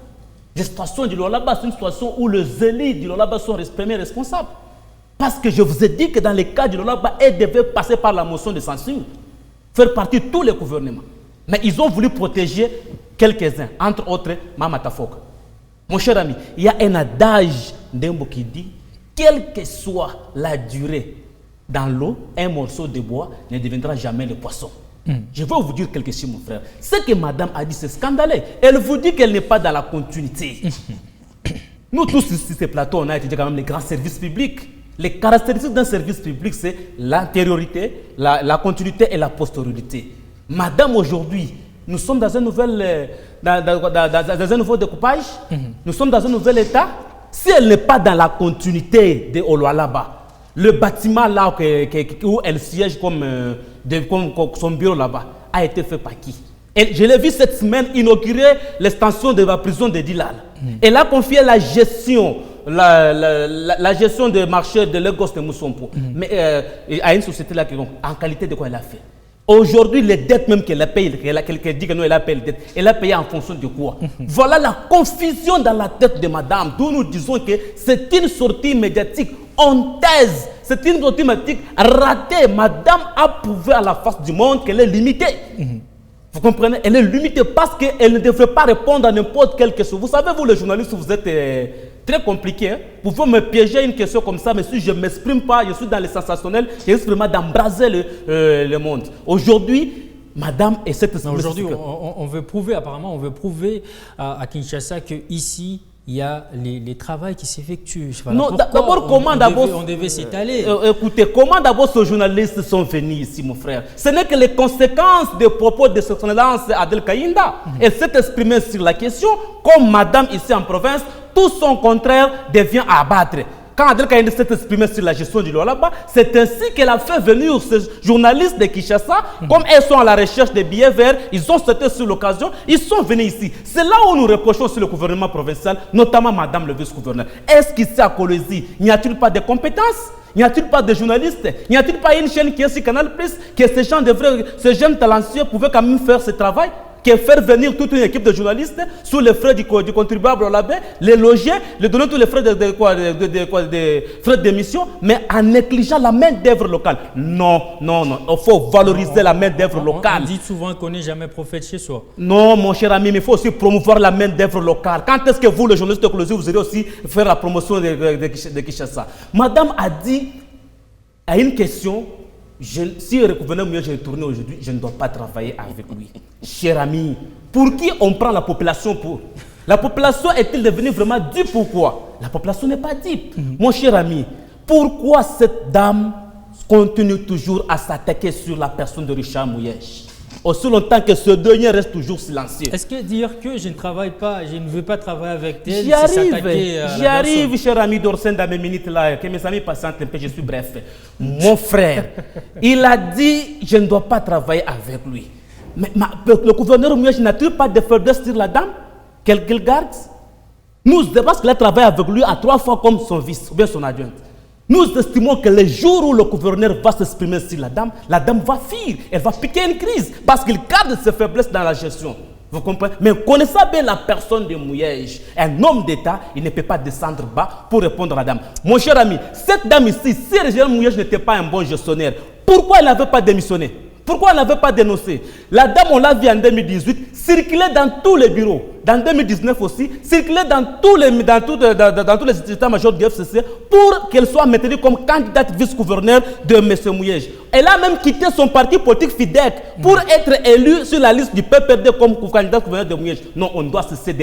La situation du Lolaba, c'est une situation où les élites du Lolaba sont premiers responsables. Parce que je vous ai dit que dans le cas du Lolaba, elle devait passer par la motion de censure, faire partie de tous les gouvernements. Mais ils ont voulu protéger quelques-uns, entre autres Mama Tafoka. Mon cher ami, il y a un adage d'Embo qui dit, quelle que soit la durée dans l'eau, un morceau de bois ne deviendra jamais le poisson. Je vais vous dire quelque chose, mon frère. Ce que madame a dit, c'est scandaleux. Elle vous dit qu'elle n'est pas dans la continuité. Nous tous, sur ces plateaux, on a étudié quand même les grands services publics. Les caractéristiques d'un service public, c'est l'antériorité, la continuité et la postériorité. Madame, aujourd'hui, nous sommes dans un nouvel, dans un nouveau découpage. Nous sommes dans un nouvel état. Si elle n'est pas dans la continuité de Olualaba, le bâtiment là où elle siège comme son bureau là-bas a été fait par qui? Et je l'ai vu cette semaine inaugurer l'extension de la prison de Dilal. Elle a confié la gestion, la gestion des marchés de Lagos de Moussompo, mais à une société là, en qualité de quoi elle a fait. Aujourd'hui, les dettes même qu'elle a payées, qu'elle dit que non, elle a payé les dettes, elle a payé en fonction de quoi? Voilà la confusion dans la tête de madame, d'où nous disons que c'est une sortie médiatique honteuse, c'est une sortie médiatique ratée. Madame a prouvé à la face du monde qu'elle est limitée. Vous comprenez? Elle est limitée parce qu'elle ne devrait pas répondre à n'importe quelle question. Vous savez, vous les journalistes, vous êtes très compliqués. Hein? Vous pouvez me piéger une question comme ça, mais si je ne m'exprime pas, je suis dans le sensationnel, je risque vraiment d'embraser le monde. Aujourd'hui, madame et cette... Aujourd'hui, on veut prouver, apparemment, on veut prouver à Kinshasa qu'ici, il y a les travaux qui s'effectuent. Non, d'abord, comment on devait s'étaler? Écoutez, comment d'abord ces journalistes sont venus ici, mon frère? Ce n'est que les conséquences des propos de son excellence Adel Kaïnda. Elle s'est exprimée sur la question, comme madame ici en province, tout son contraire devient à abattre. Quand Adel Kaïnda s'est exprimé sur la gestion du Lualaba, c'est ainsi qu'elle a fait venir ces journalistes de Kinshasa, comme elles sont à la recherche des billets verts, ils ont sauté sur l'occasion, ils sont venus ici. C'est là où nous reprochons sur le gouvernement provincial, notamment madame le vice-gouverneur. Est-ce qu'ici à Colosie, n'y a-t-il pas de compétences? N'y a-t-il pas de journalistes? N'y a-t-il pas une chaîne qui est sur Canal+, que ces jeunes talentueux pouvaient quand même faire ce travail? Que faire venir toute une équipe de journalistes sous les frais du contribuable au labé, les loger, les donner tous les frais de frais d'émission, mais en négligeant la main-d'œuvre locale. Non, il faut valoriser la main-d'œuvre locale. On dit souvent qu'on n'est jamais prophète chez soi. Non, mon cher ami, mais il faut aussi promouvoir la main-d'œuvre locale. Quand est-ce que vous, les journalistes de Colosie, vous allez aussi faire la promotion de Kinshasa? Madame a dit à une question. Si le gouverneur Mouya est retourné aujourd'hui, je ne dois pas travailler avec lui. Cher ami, pour qui on prend la population pour? La population est-elle devenue vraiment dupe? Pourquoi? La population n'est pas dupe. Mon cher ami, pourquoi cette dame continue toujours à s'attaquer sur la personne de Richard Mouyèche? Aussi longtemps que ce dernier reste toujours silencieux. Est-ce que dire que je ne travaille pas, je ne veux pas travailler avec elle, j'y arrive, cher ami d'Orsen, dans mes minutes là, que mes amis patientent un peu, je suis bref. Mon frère, il a dit, je ne dois pas travailler avec lui. Mais le gouverneur Mouyèche n'a-t-il pas de faiblesse sur la dame qu'elle garde? Nous, parce qu'elle a travaillé avec lui à 3 fois comme son vice, ou bien son adjoint. Nous estimons que le jour où le gouverneur va s'exprimer sur la dame va fuir, elle va piquer une crise parce qu'il garde ses faiblesses dans la gestion. Vous comprenez? Mais connaissant bien la personne de Mouyège, un homme d'État, il ne peut pas descendre bas pour répondre à la dame. Mon cher ami, cette dame ici, si Régent Mouyège n'était pas un bon gestionnaire, pourquoi elle n'avait pas démissionné? Pourquoi elle n'avait pas dénoncé? La dame, on l'a vu en 2018, circuler dans tous les bureaux. Dans 2019 aussi, circuler dans tous les états-majors du FCC pour qu'elle soit maintenue comme candidate vice-gouverneur de M. Mouyège. Elle a même quitté son parti politique FIDEC pour être élue sur la liste du PPRD comme candidate gouverneur de Mouyège. Non, on doit cesser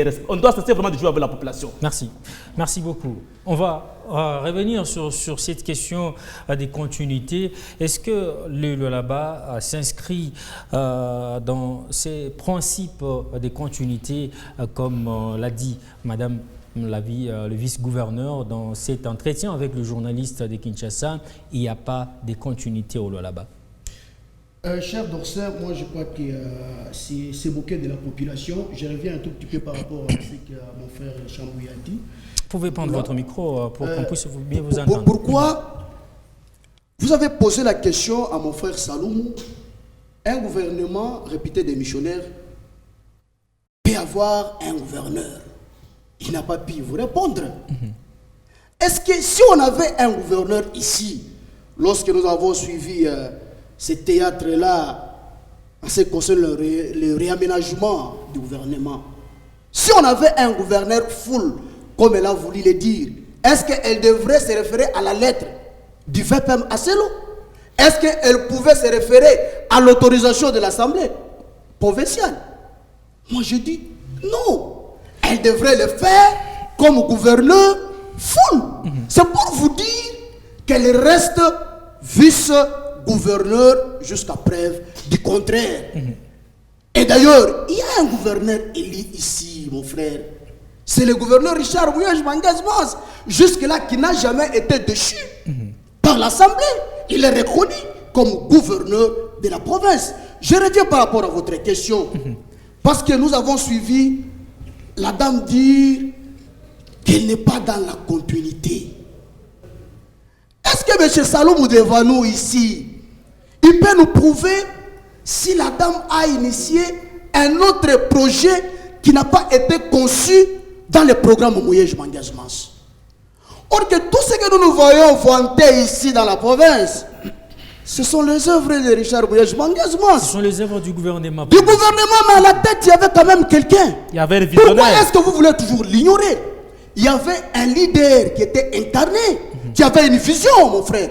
vraiment de jouer avec la population. Merci. Merci beaucoup. On va revenir sur cette question des continuités. Est-ce que le Lualaba s'inscrit dans ces principes de continuité comme l'a dit Madame le vice-gouverneur dans cet entretien avec le journaliste de Kinshasa, il n'y a pas de continuité au Lualaba? Cher Dorsin, moi je crois que c'est moquer de la population. Je reviens un tout petit peu par rapport à ce que mon frère Chambouy a dit. Vous pouvez prendre votre micro pour qu'on puisse bien vous entendre. Pourquoi vous avez posé la question à mon frère Saloum? Un gouvernement réputé des missionnaires peut avoir un gouverneur. Il n'a pas pu vous répondre. Est-ce que si on avait un gouverneur ici, lorsque nous avons suivi ce théâtre-là, en ce qui concerne le réaménagement du gouvernement, Si on avait un gouverneur full, comme elle a voulu le dire, est-ce qu'elle devrait se référer à la lettre du VPM Asselo? Est-ce qu'elle pouvait se référer à l'autorisation de l'Assemblée provinciale? Moi je dis non. Elle devrait le faire comme gouverneur full. C'est pour vous dire qu'elle reste vice-gouverneur jusqu'à preuve du contraire. Et d'ailleurs, il y a un gouverneur élu ici, mon frère. C'est le gouverneur Richard Mouyej Mangaz-Mans, jusque-là qui n'a jamais été déchu par l'Assemblée. Il est reconnu comme gouverneur de la province. Je reviens par rapport à votre question. Parce que nous avons suivi la dame dire qu'elle n'est pas dans la continuité. Est-ce que M. Salomou devant nous ici, il peut nous prouver si la dame a initié un autre projet qui n'a pas été conçu dans le programme Mouyej Mangaz-Mans? Or que tout ce que nous voyons vanter ici dans la province, ce sont les œuvres de Richard Mouyej Mangaz-Mans. Ce sont les œuvres du gouvernement. Du gouvernement, mais à la tête, il y avait quand même quelqu'un. Il y avait le visionnaire. Pourquoi est-ce que vous voulez toujours l'ignorer? Il y avait un leader qui était incarné, qui avait une vision, mon frère.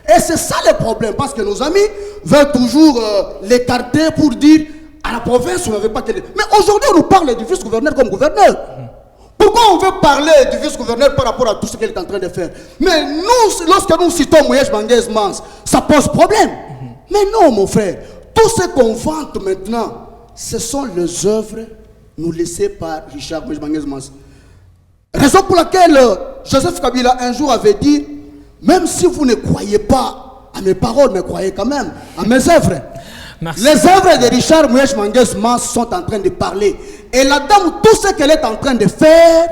Et c'est ça le problème, parce que nos amis veulent toujours l'écarter pour dire à la province, on n'avait pas télé. Mais aujourd'hui, on nous parle du vice-gouverneur comme gouverneur. Pourquoi on veut parler du vice-gouverneur par rapport à tout ce qu'elle est en train de faire? Mais nous, lorsque nous citons Mouyej Mangaz-Mans, ça pose problème. Mais non, mon frère, tout ce qu'on vante maintenant, ce sont les œuvres nous laissées par Richard Mouyej Mangaz-Mans. Raison pour laquelle Joseph Kabila un jour avait dit, même si vous ne croyez pas à mes paroles, mais croyez quand même à mes œuvres. Merci. Les œuvres de Richard Mouyej Mangaz-Mans sont en train de parler. Et la dame, tout ce qu'elle est en train de faire,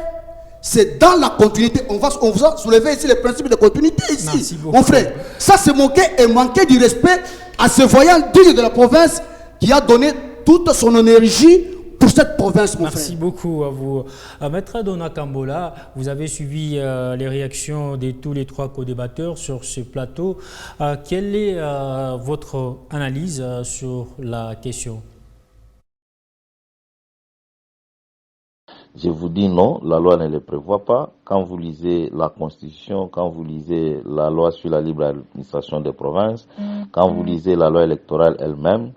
c'est dans la continuité. On va soulever ici les principes de continuité ici. Mon frère, ça c'est moquer et manquer du respect à ce voyant digne de la province qui a donné toute son énergie pour cette province, mon frère. Merci beaucoup à vous. Maître Dona Kambola, vous avez suivi les réactions de tous les trois co-débatteurs sur ce plateau. Quelle est votre analyse sur la question? Je vous dis non, la loi ne le prévoit pas. Quand vous lisez la Constitution, quand vous lisez la loi sur la libre administration des provinces, quand vous lisez la loi électorale elle-même,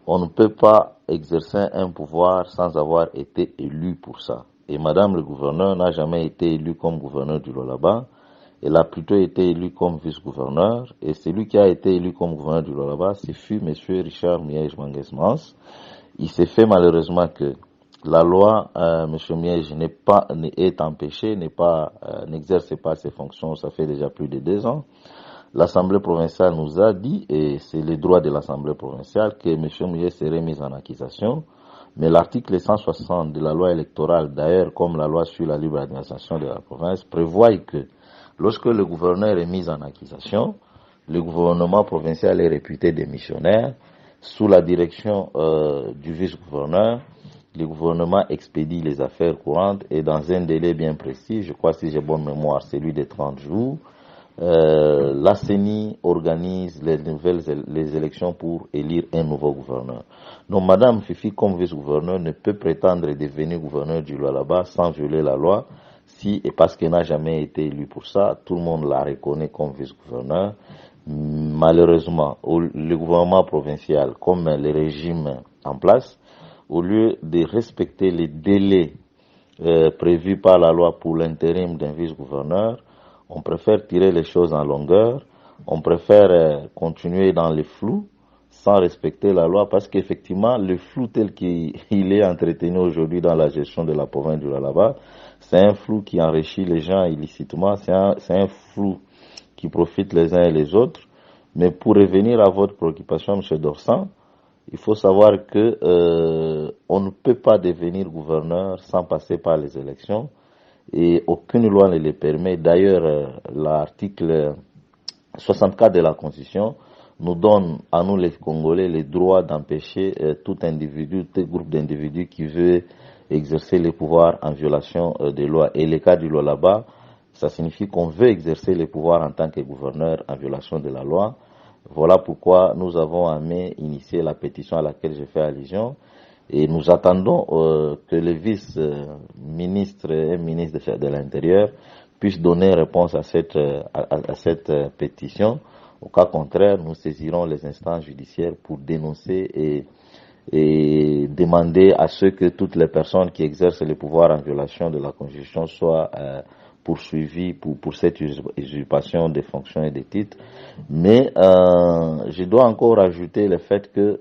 on ne peut pas exercer un pouvoir sans avoir été élu pour ça. Et Madame le gouverneur n'a jamais été élue comme gouverneur du Lualaba. Elle a plutôt été élue comme vice-gouverneur. Et celui qui a été élu comme gouverneur du Lualaba, ce fut M. Richard Mouyej Mangaz-Mans. Il s'est fait malheureusement que la loi, M. Mouyej est empêché, n'exerce pas ses fonctions, ça fait déjà plus de 2 ans. L'Assemblée provinciale nous a dit, et c'est le droit de l'Assemblée provinciale, que M. Mouyej serait mis en accusation. Mais l'article 160 de la loi électorale, d'ailleurs comme la loi sur la libre administration de la province, prévoit que lorsque le gouverneur est mis en accusation, le gouvernement provincial est réputé démissionnaire. Sous la direction du vice-gouverneur, le gouvernement expédie les affaires courantes et dans un délai bien précis, je crois si j'ai bonne mémoire, celui de 30 jours, la CENI organise les élections pour élire un nouveau gouverneur. Donc Madame Fifi, comme vice-gouverneur, ne peut prétendre devenir gouverneur du Lualaba sans violer la loi, et parce qu'elle n'a jamais été élue pour ça, tout le monde la reconnaît comme vice-gouverneur. Malheureusement, le gouvernement provincial, comme le régime en place, au lieu de respecter les délais prévus par la loi pour l'intérim d'un vice-gouverneur, on préfère tirer les choses en longueur, on préfère continuer dans le flou sans respecter la loi parce qu'effectivement, le flou tel qu'il est entretenu aujourd'hui dans la gestion de la province du Lualaba, c'est un flou qui enrichit les gens illicitement, c'est un flou qui profite les uns et les autres. Mais pour revenir à votre préoccupation, M. Dorsan, il faut savoir que on ne peut pas devenir gouverneur sans passer par les élections et aucune loi ne le permet. D'ailleurs, l'article 64 de la Constitution nous donne à nous les Congolais le droit d'empêcher tout groupe d'individus qui veut exercer les pouvoirs en violation des lois. Et le cas du Lualaba, ça signifie qu'on veut exercer les pouvoirs en tant que gouverneur en violation de la loi. Voilà pourquoi nous avons initié la pétition à laquelle j'ai fait allusion. Et nous attendons que le vice-ministre et ministre de l'Intérieur puissent donner réponse à cette pétition. Au cas contraire, nous saisirons les instances judiciaires pour dénoncer et demander à ce que toutes les personnes qui exercent les pouvoirs en violation de la Constitution soient poursuivies pour cette usurpation des fonctions et des titres. Mais je dois encore ajouter le fait que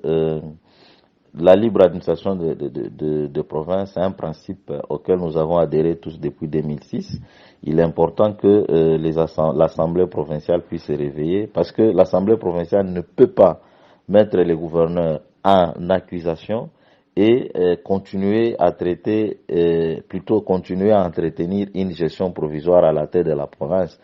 la libre administration de province est un principe auquel nous avons adhéré tous depuis 2006. Il est important que l'Assemblée provinciale puisse se réveiller, parce que l'Assemblée provinciale ne peut pas mettre les gouverneurs en accusation et continuer à entretenir une gestion provisoire à la tête de la province.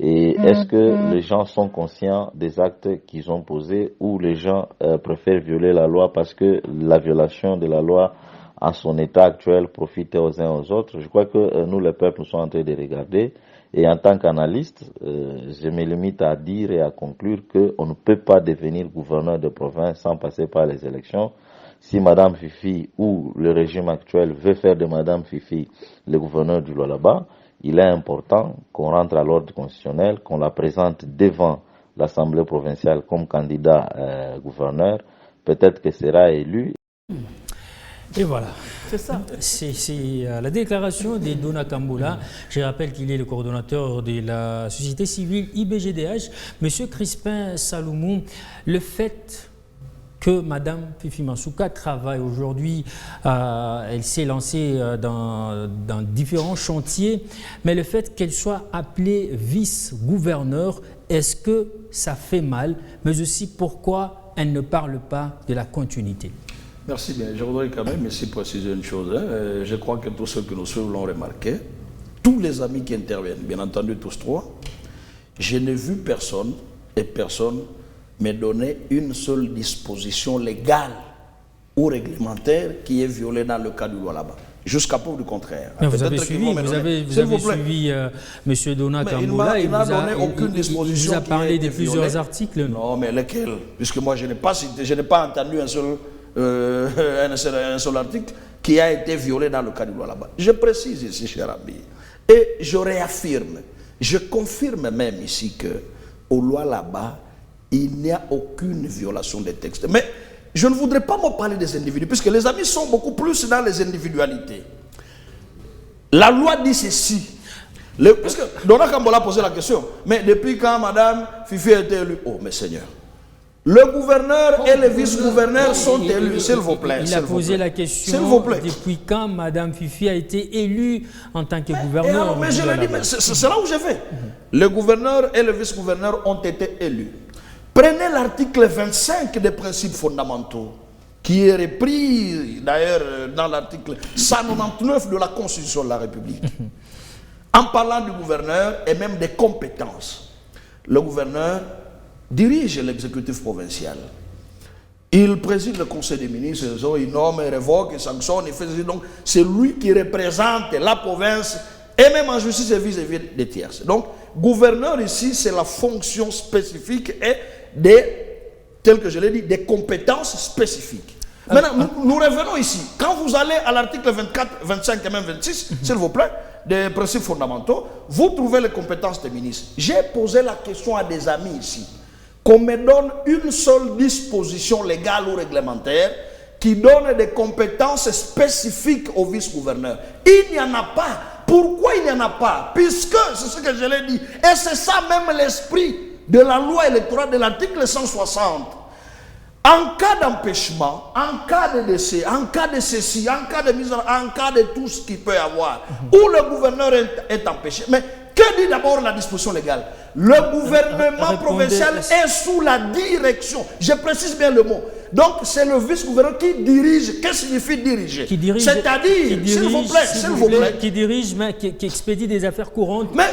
Et est-ce que les gens sont conscients des actes qu'ils ont posés, ou les gens préfèrent violer la loi parce que la violation de la loi en son état actuel profite aux uns aux autres? Je crois que nous, les peuples, nous sommes en train de regarder. Et en tant qu'analyste, je me limite à dire et à conclure qu'on ne peut pas devenir gouverneur de province sans passer par les élections. Si Madame Fifi ou le régime actuel veut faire de Madame Fifi le gouverneur du Lualaba, il est important qu'on rentre à l'ordre constitutionnel, qu'on la présente devant l'Assemblée provinciale comme candidat gouverneur. Peut-être que sera élu. Et voilà. C'est ça. C'est la déclaration de Dona Kambola. Je rappelle qu'il est le coordonnateur de la société civile IBGDH. Monsieur Crispin Saloumou, le fait que Mme Fifi Mansouka travaille aujourd'hui, elle s'est lancée dans différents chantiers, mais le fait qu'elle soit appelée vice-gouverneur, est-ce que ça fait mal? Mais aussi, pourquoi elle ne parle pas de la continuité? Merci bien. Je voudrais quand même ici préciser une chose. Je crois que tous ceux que nous suivons l'ont remarqué. Tous les amis qui interviennent, bien entendu tous trois, je n'ai vu personne me donner une seule disposition légale ou réglementaire qui est violée dans le cas du Lualaba. Jusqu'à preuve du contraire. Mais vous avez suivi M. Dona Kambola, il vous a parlé de plusieurs articles. Non, mais lesquels? Puisque moi, je n'ai pas entendu un seul article qui a été violé dans le cas du Lualaba. Je précise ici, cher ami, et je réaffirme, je confirme même ici qu'au Lualaba, il n'y a aucune violation des textes. Mais je ne voudrais pas me parler des individus, puisque les amis sont beaucoup plus dans les individualités. La loi dit ceci. Puisque Dona Kambola a posé la question, mais depuis quand Madame Fifi a été élue? Oh, mes seigneurs. Le gouverneur et le vice-gouverneur sont élus, s'il vous plaît. Il a posé la question depuis quand Mme Fifi a été élue en tant que gouverneur. Mais je l'ai dit, c'est là où je vais. Le gouverneur et le vice-gouverneur ont été élus. Prenez l'article 25 des principes fondamentaux, qui est repris d'ailleurs dans l'article 199 de la Constitution de la République. En parlant du gouverneur et même des compétences, le gouverneur dirige l'exécutif provincial. Il préside le conseil des ministres, il nomme, il révoque, il sanctionne, il fait donc c'est lui qui représente la province et même en justice et vis-à-vis des tierces. Donc, gouverneur ici, c'est la fonction spécifique et tel que je l'ai dit, des compétences spécifiques. Maintenant, nous revenons ici. Quand vous allez à l'article 24, 25 et même 26, s'il vous plaît, des principes fondamentaux, vous trouvez les compétences des ministres. J'ai posé la question à des amis ici, qu'on me donne une seule disposition légale ou réglementaire qui donne des compétences spécifiques au vice-gouverneur. Il n'y en a pas. Pourquoi il n'y en a pas? Puisque, c'est ce que je l'ai dit, et c'est ça même l'esprit de la loi électorale de l'article 160. En cas d'empêchement, en cas de décès, en cas de ceci, en cas de mise en cas de tout ce qu'il peut y avoir, où le gouverneur est empêché. Mais que dit d'abord la disposition légale? Le gouvernement provincial est sous la direction. Je précise bien le mot. Donc, c'est le vice-gouverneur qui dirige. Qu'est-ce que signifie diriger? C'est-à-dire, s'il vous plaît, qui dirige, mais qui expédie des affaires courantes. Mais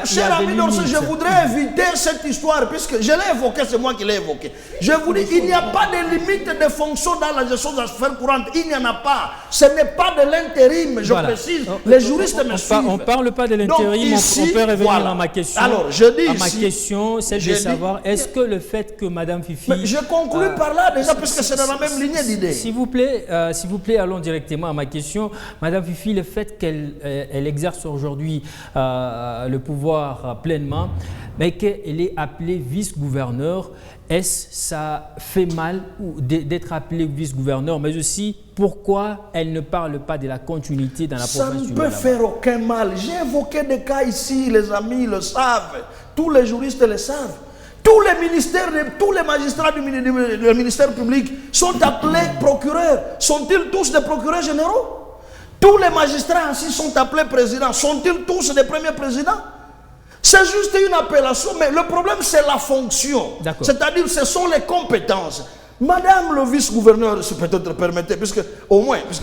cher ami Dorcé, je voudrais éviter cette histoire, puisque je l'ai évoqué, c'est moi qui l'ai évoqué. Je vous dis, il n'y a pas de limite de fonction dans la gestion des affaires courantes. Il n'y en a pas. Ce n'est pas de l'intérim, je précise. Les juristes me suivent. On ne parle pas de l'intérim, on peut revenir à ma question. Alors, je dis ma question, c'est de savoir, est-ce que le fait que Mme Fifi... Mais je conclue par là, déjà, puisque c'est dans la même lignée d'idées. S'il vous plaît, allons directement à ma question. Madame Fifi, le fait qu'elle exerce aujourd'hui le pouvoir pleinement, mais qu'elle est appelée vice-gouverneur, est-ce ça fait mal d'être appelée vice-gouverneur, mais aussi pourquoi elle ne parle pas de la continuité dans la province du Lualaba? Ça ne peut faire aucun mal. J'ai évoqué des cas ici, les amis le savent, tous les juristes le savent. Tous les ministères, tous les magistrats du ministère public sont appelés procureurs. Sont-ils tous des procureurs généraux? Tous les magistrats ainsi sont appelés présidents. Sont-ils tous des premiers présidents? C'est juste une appellation, mais le problème c'est la fonction. C'est-à-dire ce sont les compétences. Madame le vice-gouverneur, si peut-être permettez, puisque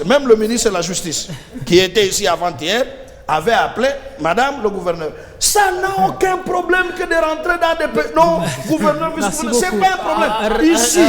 même le ministre de la Justice, qui était ici avant-hier, avait appelé Madame le gouverneur. Ça n'a aucun problème que de rentrer dans des pays. Non, gouverneur, vice-gouverneur, c'est pas un problème. Ici,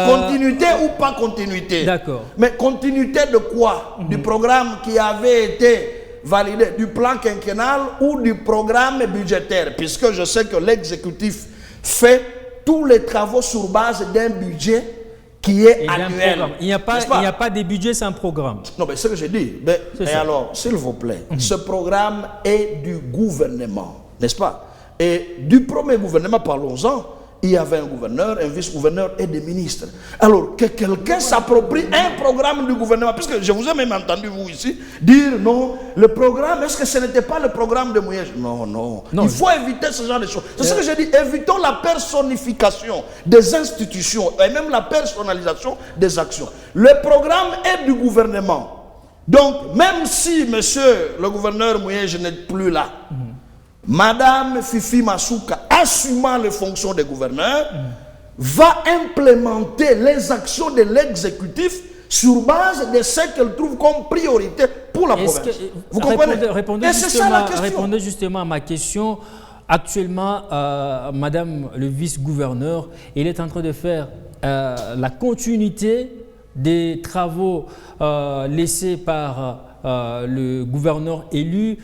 continuité ou pas continuité. D'accord. Mais continuité de quoi? Du programme qui avait été validé, du plan quinquennal ou du programme budgétaire, puisque je sais que l'exécutif fait tous les travaux sur base d'un budget qui est annuel. Il n'y a pas de budget sans programme. Non, mais c'est ce que j'ai dit. Mais alors, s'il vous plaît, ce programme est du gouvernement, n'est-ce pas? Et du premier gouvernement, parlons-en, il y avait un gouverneur, un vice-gouverneur et des ministres. Alors, que quelqu'un s'approprie un programme du gouvernement, puisque je vous ai même entendu, vous ici, dire non, le programme, est-ce que ce n'était pas le programme de Mouyej? Non. Il faut éviter ce genre de choses. C'est ce que j'ai dit, évitons la personnification des institutions et même la personnalisation des actions. Le programme est du gouvernement. Donc, même si monsieur le gouverneur Mouyej n'est plus là, Madame Fifi Masuka, assumant les fonctions de gouverneur, va implémenter les actions de l'exécutif sur base de ce qu'elle trouve comme priorité pour la province. Vous comprenez? Répondez justement à ma question. Actuellement, Madame le vice-gouverneur, il est en train de faire la continuité des travaux laissés par le gouverneur élu,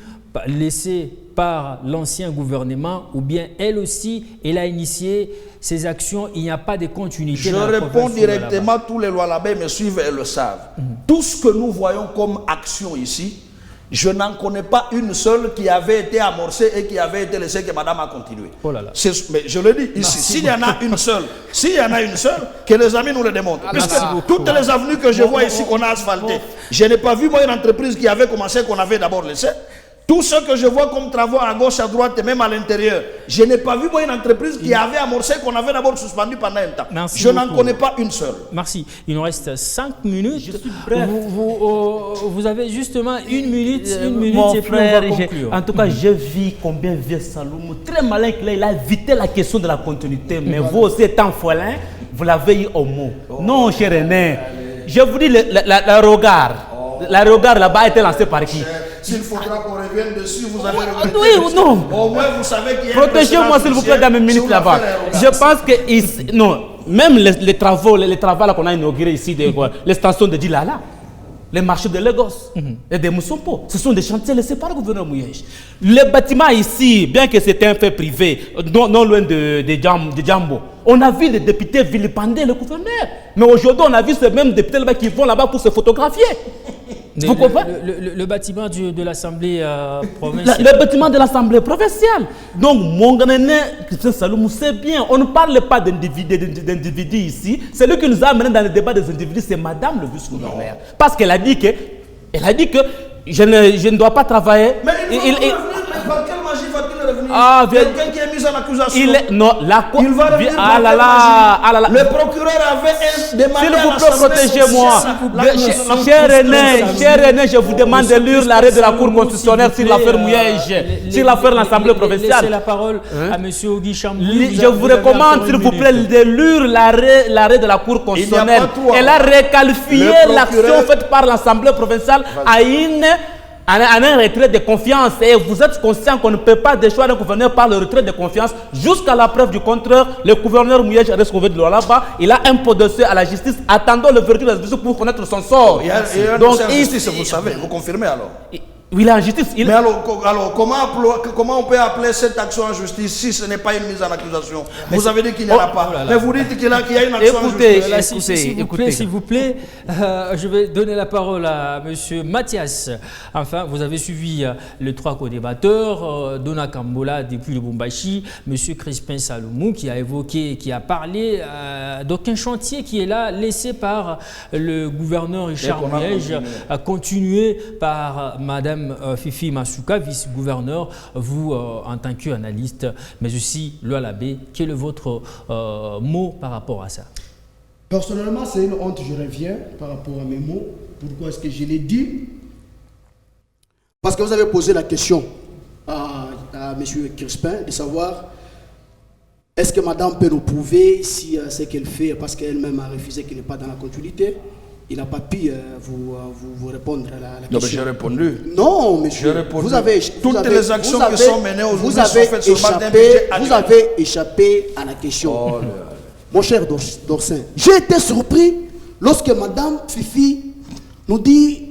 laissés par l'ancien gouvernement, ou bien elle aussi, elle a initié ces actions, il n'y a pas de continuité. Je réponds directement, tous les Lualabais me suivent et le savent. Tout ce que nous voyons comme action ici, je n'en connais pas une seule qui avait été amorcée et qui avait été laissée que madame a continué. Oh là là. Mais je le dis ici, s'il y en a une seule, que les amis nous le démontrent. Puisque toutes les avenues que je vois ici qu'on a asphaltées, je n'ai pas vu moi une entreprise qui avait commencé, qu'on avait d'abord laissé. Tout ce que je vois comme travaux à gauche, à droite et même à l'intérieur, je n'ai pas vu moi une entreprise qui avait amorcé, qu'on avait d'abord suspendu pendant un temps. Merci je n'en connais pas une seule. Merci. Il nous reste 5 minutes. Je suis bref. Vous avez justement une minute mon et frère, puis on va conclure. En tout cas, je vis combien vient Saloum. Très malin qu'il il a évité la question de la continuité. Mais vous aussi, étant folin, vous l'avez eu au mot. Non, cher René. Je vous dis, la regard là-bas a été lancée par qui? S'il faudra qu'on revienne dessus, vous allez regretter. Oui ou non? Au moins, vous savez qu'il y a protégez-moi, s'il vous plaît, dans mes minutes là-bas. Je pense que, non, même les travaux là qu'on a inaugurés ici, l'extension de Dilala, les marchés de Lagos et de Moussompo, ce sont des chantiers laissés par le gouverneur Mouyej. Les bâtiments ici, bien que c'était un fait privé, non loin de Djambo, on a vu les députés vilipender le gouverneur. Mais aujourd'hui, on a vu ces mêmes députés là-bas qui vont là-bas pour se photographier. Vous comprenez? Le bâtiment de l'Assemblée provinciale. Le bâtiment de l'Assemblée provinciale. Donc, mon grand Christian Saloum, c'est bien. On ne parle pas d'individus ici. C'est lui qui nous a amené dans le débat des individus, c'est madame le vice-gouverneur. Parce qu'elle a dit que je ne dois pas travailler. Mais par quelle magie va-t-il revenir? Quelqu'un qui est mis en accusation. Il va revenir. Le procureur avait demandé. S'il vous plaît, protégez-moi. Cher René, je vous demande de lire l'arrêt de la Cour constitutionnelle sur l'affaire Mouyej, sur l'affaire de l'Assemblée provinciale. Laissez la parole à M. Ogui Chambou. Je vous recommande, s'il vous plaît, de lire l'arrêt de la Cour constitutionnelle. Elle a requalifié l'action faite par l'Assemblée provinciale à un retrait de confiance. Et vous êtes conscient qu'on ne peut pas déchoir un gouverneur par le retrait de confiance. Jusqu'à la preuve du contraire, le gouverneur Mouyej reste gouverneur de Lualaba. Il a un pot de dossier à la justice. Attendons le verdict de la justice pour connaître son sort. Il y a donc justice, vous savez, vous confirmez alors? Oui, la justice. Mais alors comment on peut appeler cette action en justice si ce n'est pas une mise en accusation? Vous avez dit qu'il n'y en a pas. Mais vous dites qu'il y a une action en justice. S'il vous plaît, je vais donner la parole à M. Mathias. Enfin, vous avez suivi les trois co-débatteurs, Dona Kambola depuis le Lubumbashi, M. Crispin Salomon qui a évoqué, qui a parlé d'aucun chantier qui est là laissé par le gouverneur Richard Miège, continué par Mme Fifi Masuka, vice-gouverneur, vous en tant qu'analyste, mais aussi Loa Labé, quel est votre mot par rapport à ça? Personnellement, c'est une honte, je reviens par rapport à mes mots. Pourquoi est-ce que je l'ai dit? Parce que vous avez posé la question à M. Crispin de savoir est-ce que madame peut nous prouver si ce qu'elle fait, parce qu'elle-même a refusé qu'elle n'est pas dans la continuité. Il n'a pas pu vous répondre à la question. Non, mais j'ai répondu. Non, monsieur. Toutes les actions qui sont menées aujourd'hui sont faites sur le base d'un budget annuel. Vous avez échappé à la question. Oh, mon cher Dorsin, j'ai été surpris lorsque madame Fifi nous dit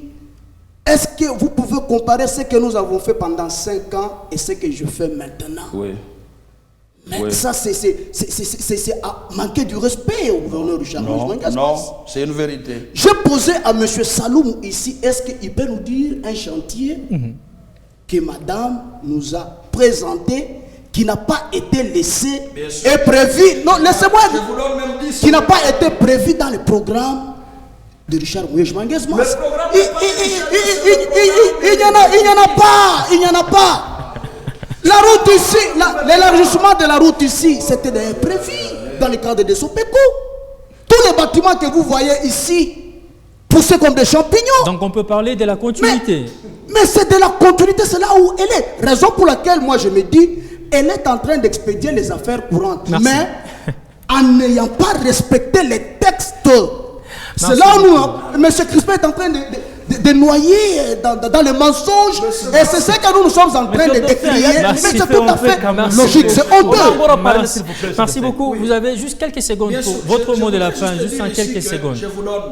est-ce que vous pouvez comparer ce que nous avons fait pendant 5 ans et ce que je fais maintenant? Oui. Mais Oui. ça, c'est à manquer du respect au gouverneur Richard. Non, c'est une vérité. J'ai posé à M. Saloum ici, est-ce qu'il peut nous dire un chantier que madame nous a présenté, qui n'a pas été laissé et prévu, non, laissez-moi, qui n'a pas été prévu dans le programme de Richard Mouye-Manguez Mas. Il n'y en a pas. La route ici, l'élargissement de la route ici, c'était prévu dans le cadre de Sopeco. Tous les bâtiments que vous voyez ici, poussés comme des champignons. Donc on peut parler de la continuité. Mais c'est de la continuité, c'est là où elle est. Raison pour laquelle moi je me dis, elle est en train d'expédier les affaires courantes. Merci. Mais en n'ayant pas respecté les textes. C'est là où M. Crispin est en train de noyer dans les mensonges. Et c'est ce que nous sommes en train de décrier. Mais c'est tout à fait logique, c'est honteux. Merci beaucoup. Vous avez juste quelques secondes pour votre mot de la fin, juste en quelques secondes. Je vous donne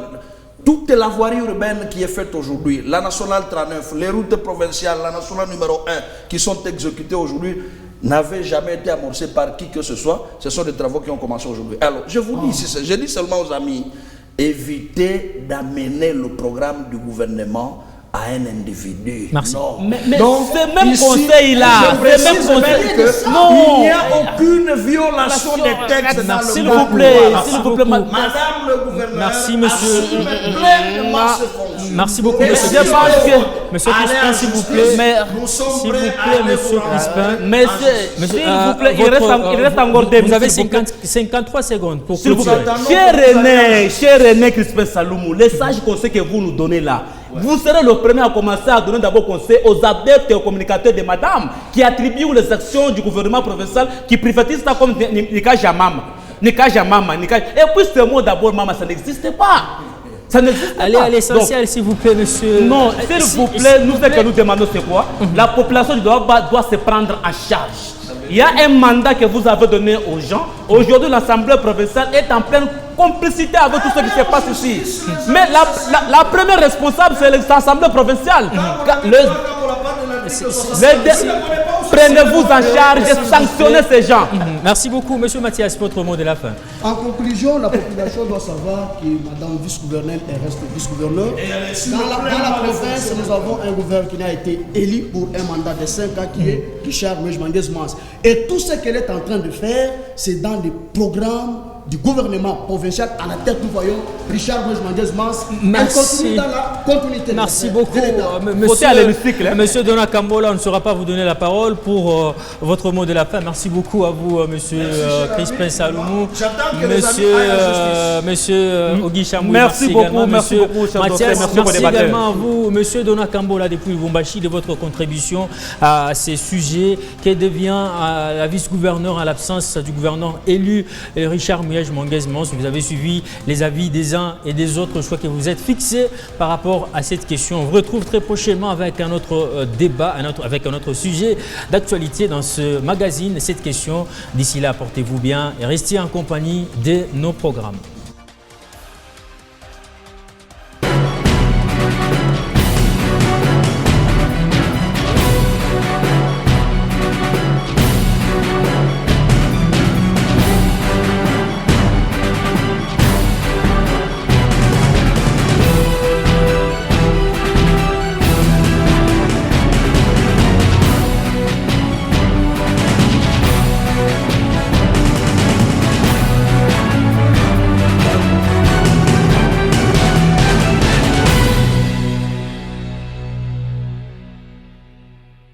toute la voirie urbaine qui est faite aujourd'hui, la nationale 39, les routes provinciales, la nationale numéro 1 qui sont exécutées aujourd'hui, n'avaient jamais été amorcées par qui que ce soit. Ce sont des travaux qui ont commencé aujourd'hui. Alors, je vous dis, je dis seulement aux amis, évitez d'amener le programme du gouvernement à un individu. Merci. Non. Mais donc, ce même ici, conseil-là, je précise que il n'y a aucune violation des textes dans le s'il vous plaît, Madame le gouverneur, merci, monsieur. pleinement ses fonctions. Merci beaucoup, Et monsieur. je pense que Monsieur aller Crispin, en s'il vous justice, plaît. nous sommes S'il vous prêts plaît, à aller monsieur voir. Crispin. Mais s'il vous plaît, il reste encore 2 minutes. Vous avez s'il vous plaît. 53 secondes pour S'il vous plaît. clôturer. Cher René Crispin Saloumou, les sages conseils que vous nous donnez là, vous serez le premier à commencer à donner d'abord conseil aux adeptes et aux communicateurs de madame qui attribuent les actions du gouvernement provincial, qui privatisent ça comme Nika Jamama. Et puis ce mot d'abord, maman, ça n'existe pas. Ça n'existe pas. Allez à l'essentiel, s'il vous plaît, monsieur. Non, s'il vous plaît, nous, ce que nous demandons, c'est quoi? La population du Douaba doit se prendre en charge. Il y a un mandat que vous avez donné aux gens. Aujourd'hui, l'Assemblée provinciale est en pleine complicité avec tout ce qui se passe ici. Mais la première responsable, c'est l'Assemblée provinciale. Prenez-vous en charge et sanctionnez ces gens. Merci beaucoup, monsieur Mathias, votre mot de la fin. En conclusion, la population doit savoir que madame vice-gouverneur, elle reste vice-gouverneur. Dans la province, nous avons un gouverneur qui n'a été élu pour un mandat de 5 ans, qui est Richard Mouye-Manguez Mas. Et tout ce qu'elle est en train de faire, c'est dans les programmes du gouvernement provincial. À la tête, nous voyons Richard Mouye-Manguez Mas. Elle continue dans la continuité. Merci beaucoup. Monsieur, monsieur Dona Kambola, on ne saura pas vous donner la parole pour votre mot de la fin. Merci beaucoup à vous, monsieur Crispin Saloumou, monsieur Ogi Chamou. Merci beaucoup, monsieur Mathias. Merci également à vous, monsieur Dona Kambola, depuis Lubumbashi, de votre contribution à ces sujets. Qui devient la vice-gouverneur en l'absence du gouverneur élu, Richard Mouye-Manguez Mas. Vous avez suivi les avis des uns et des autres. Je crois que vous êtes fixés par rapport à cette question. On vous retrouve très prochainement avec un autre débat, avec un autre sujet d'actualité dans ce magazine, cette question. D'ici là, portez-vous bien et restez en compagnie de nos programmes.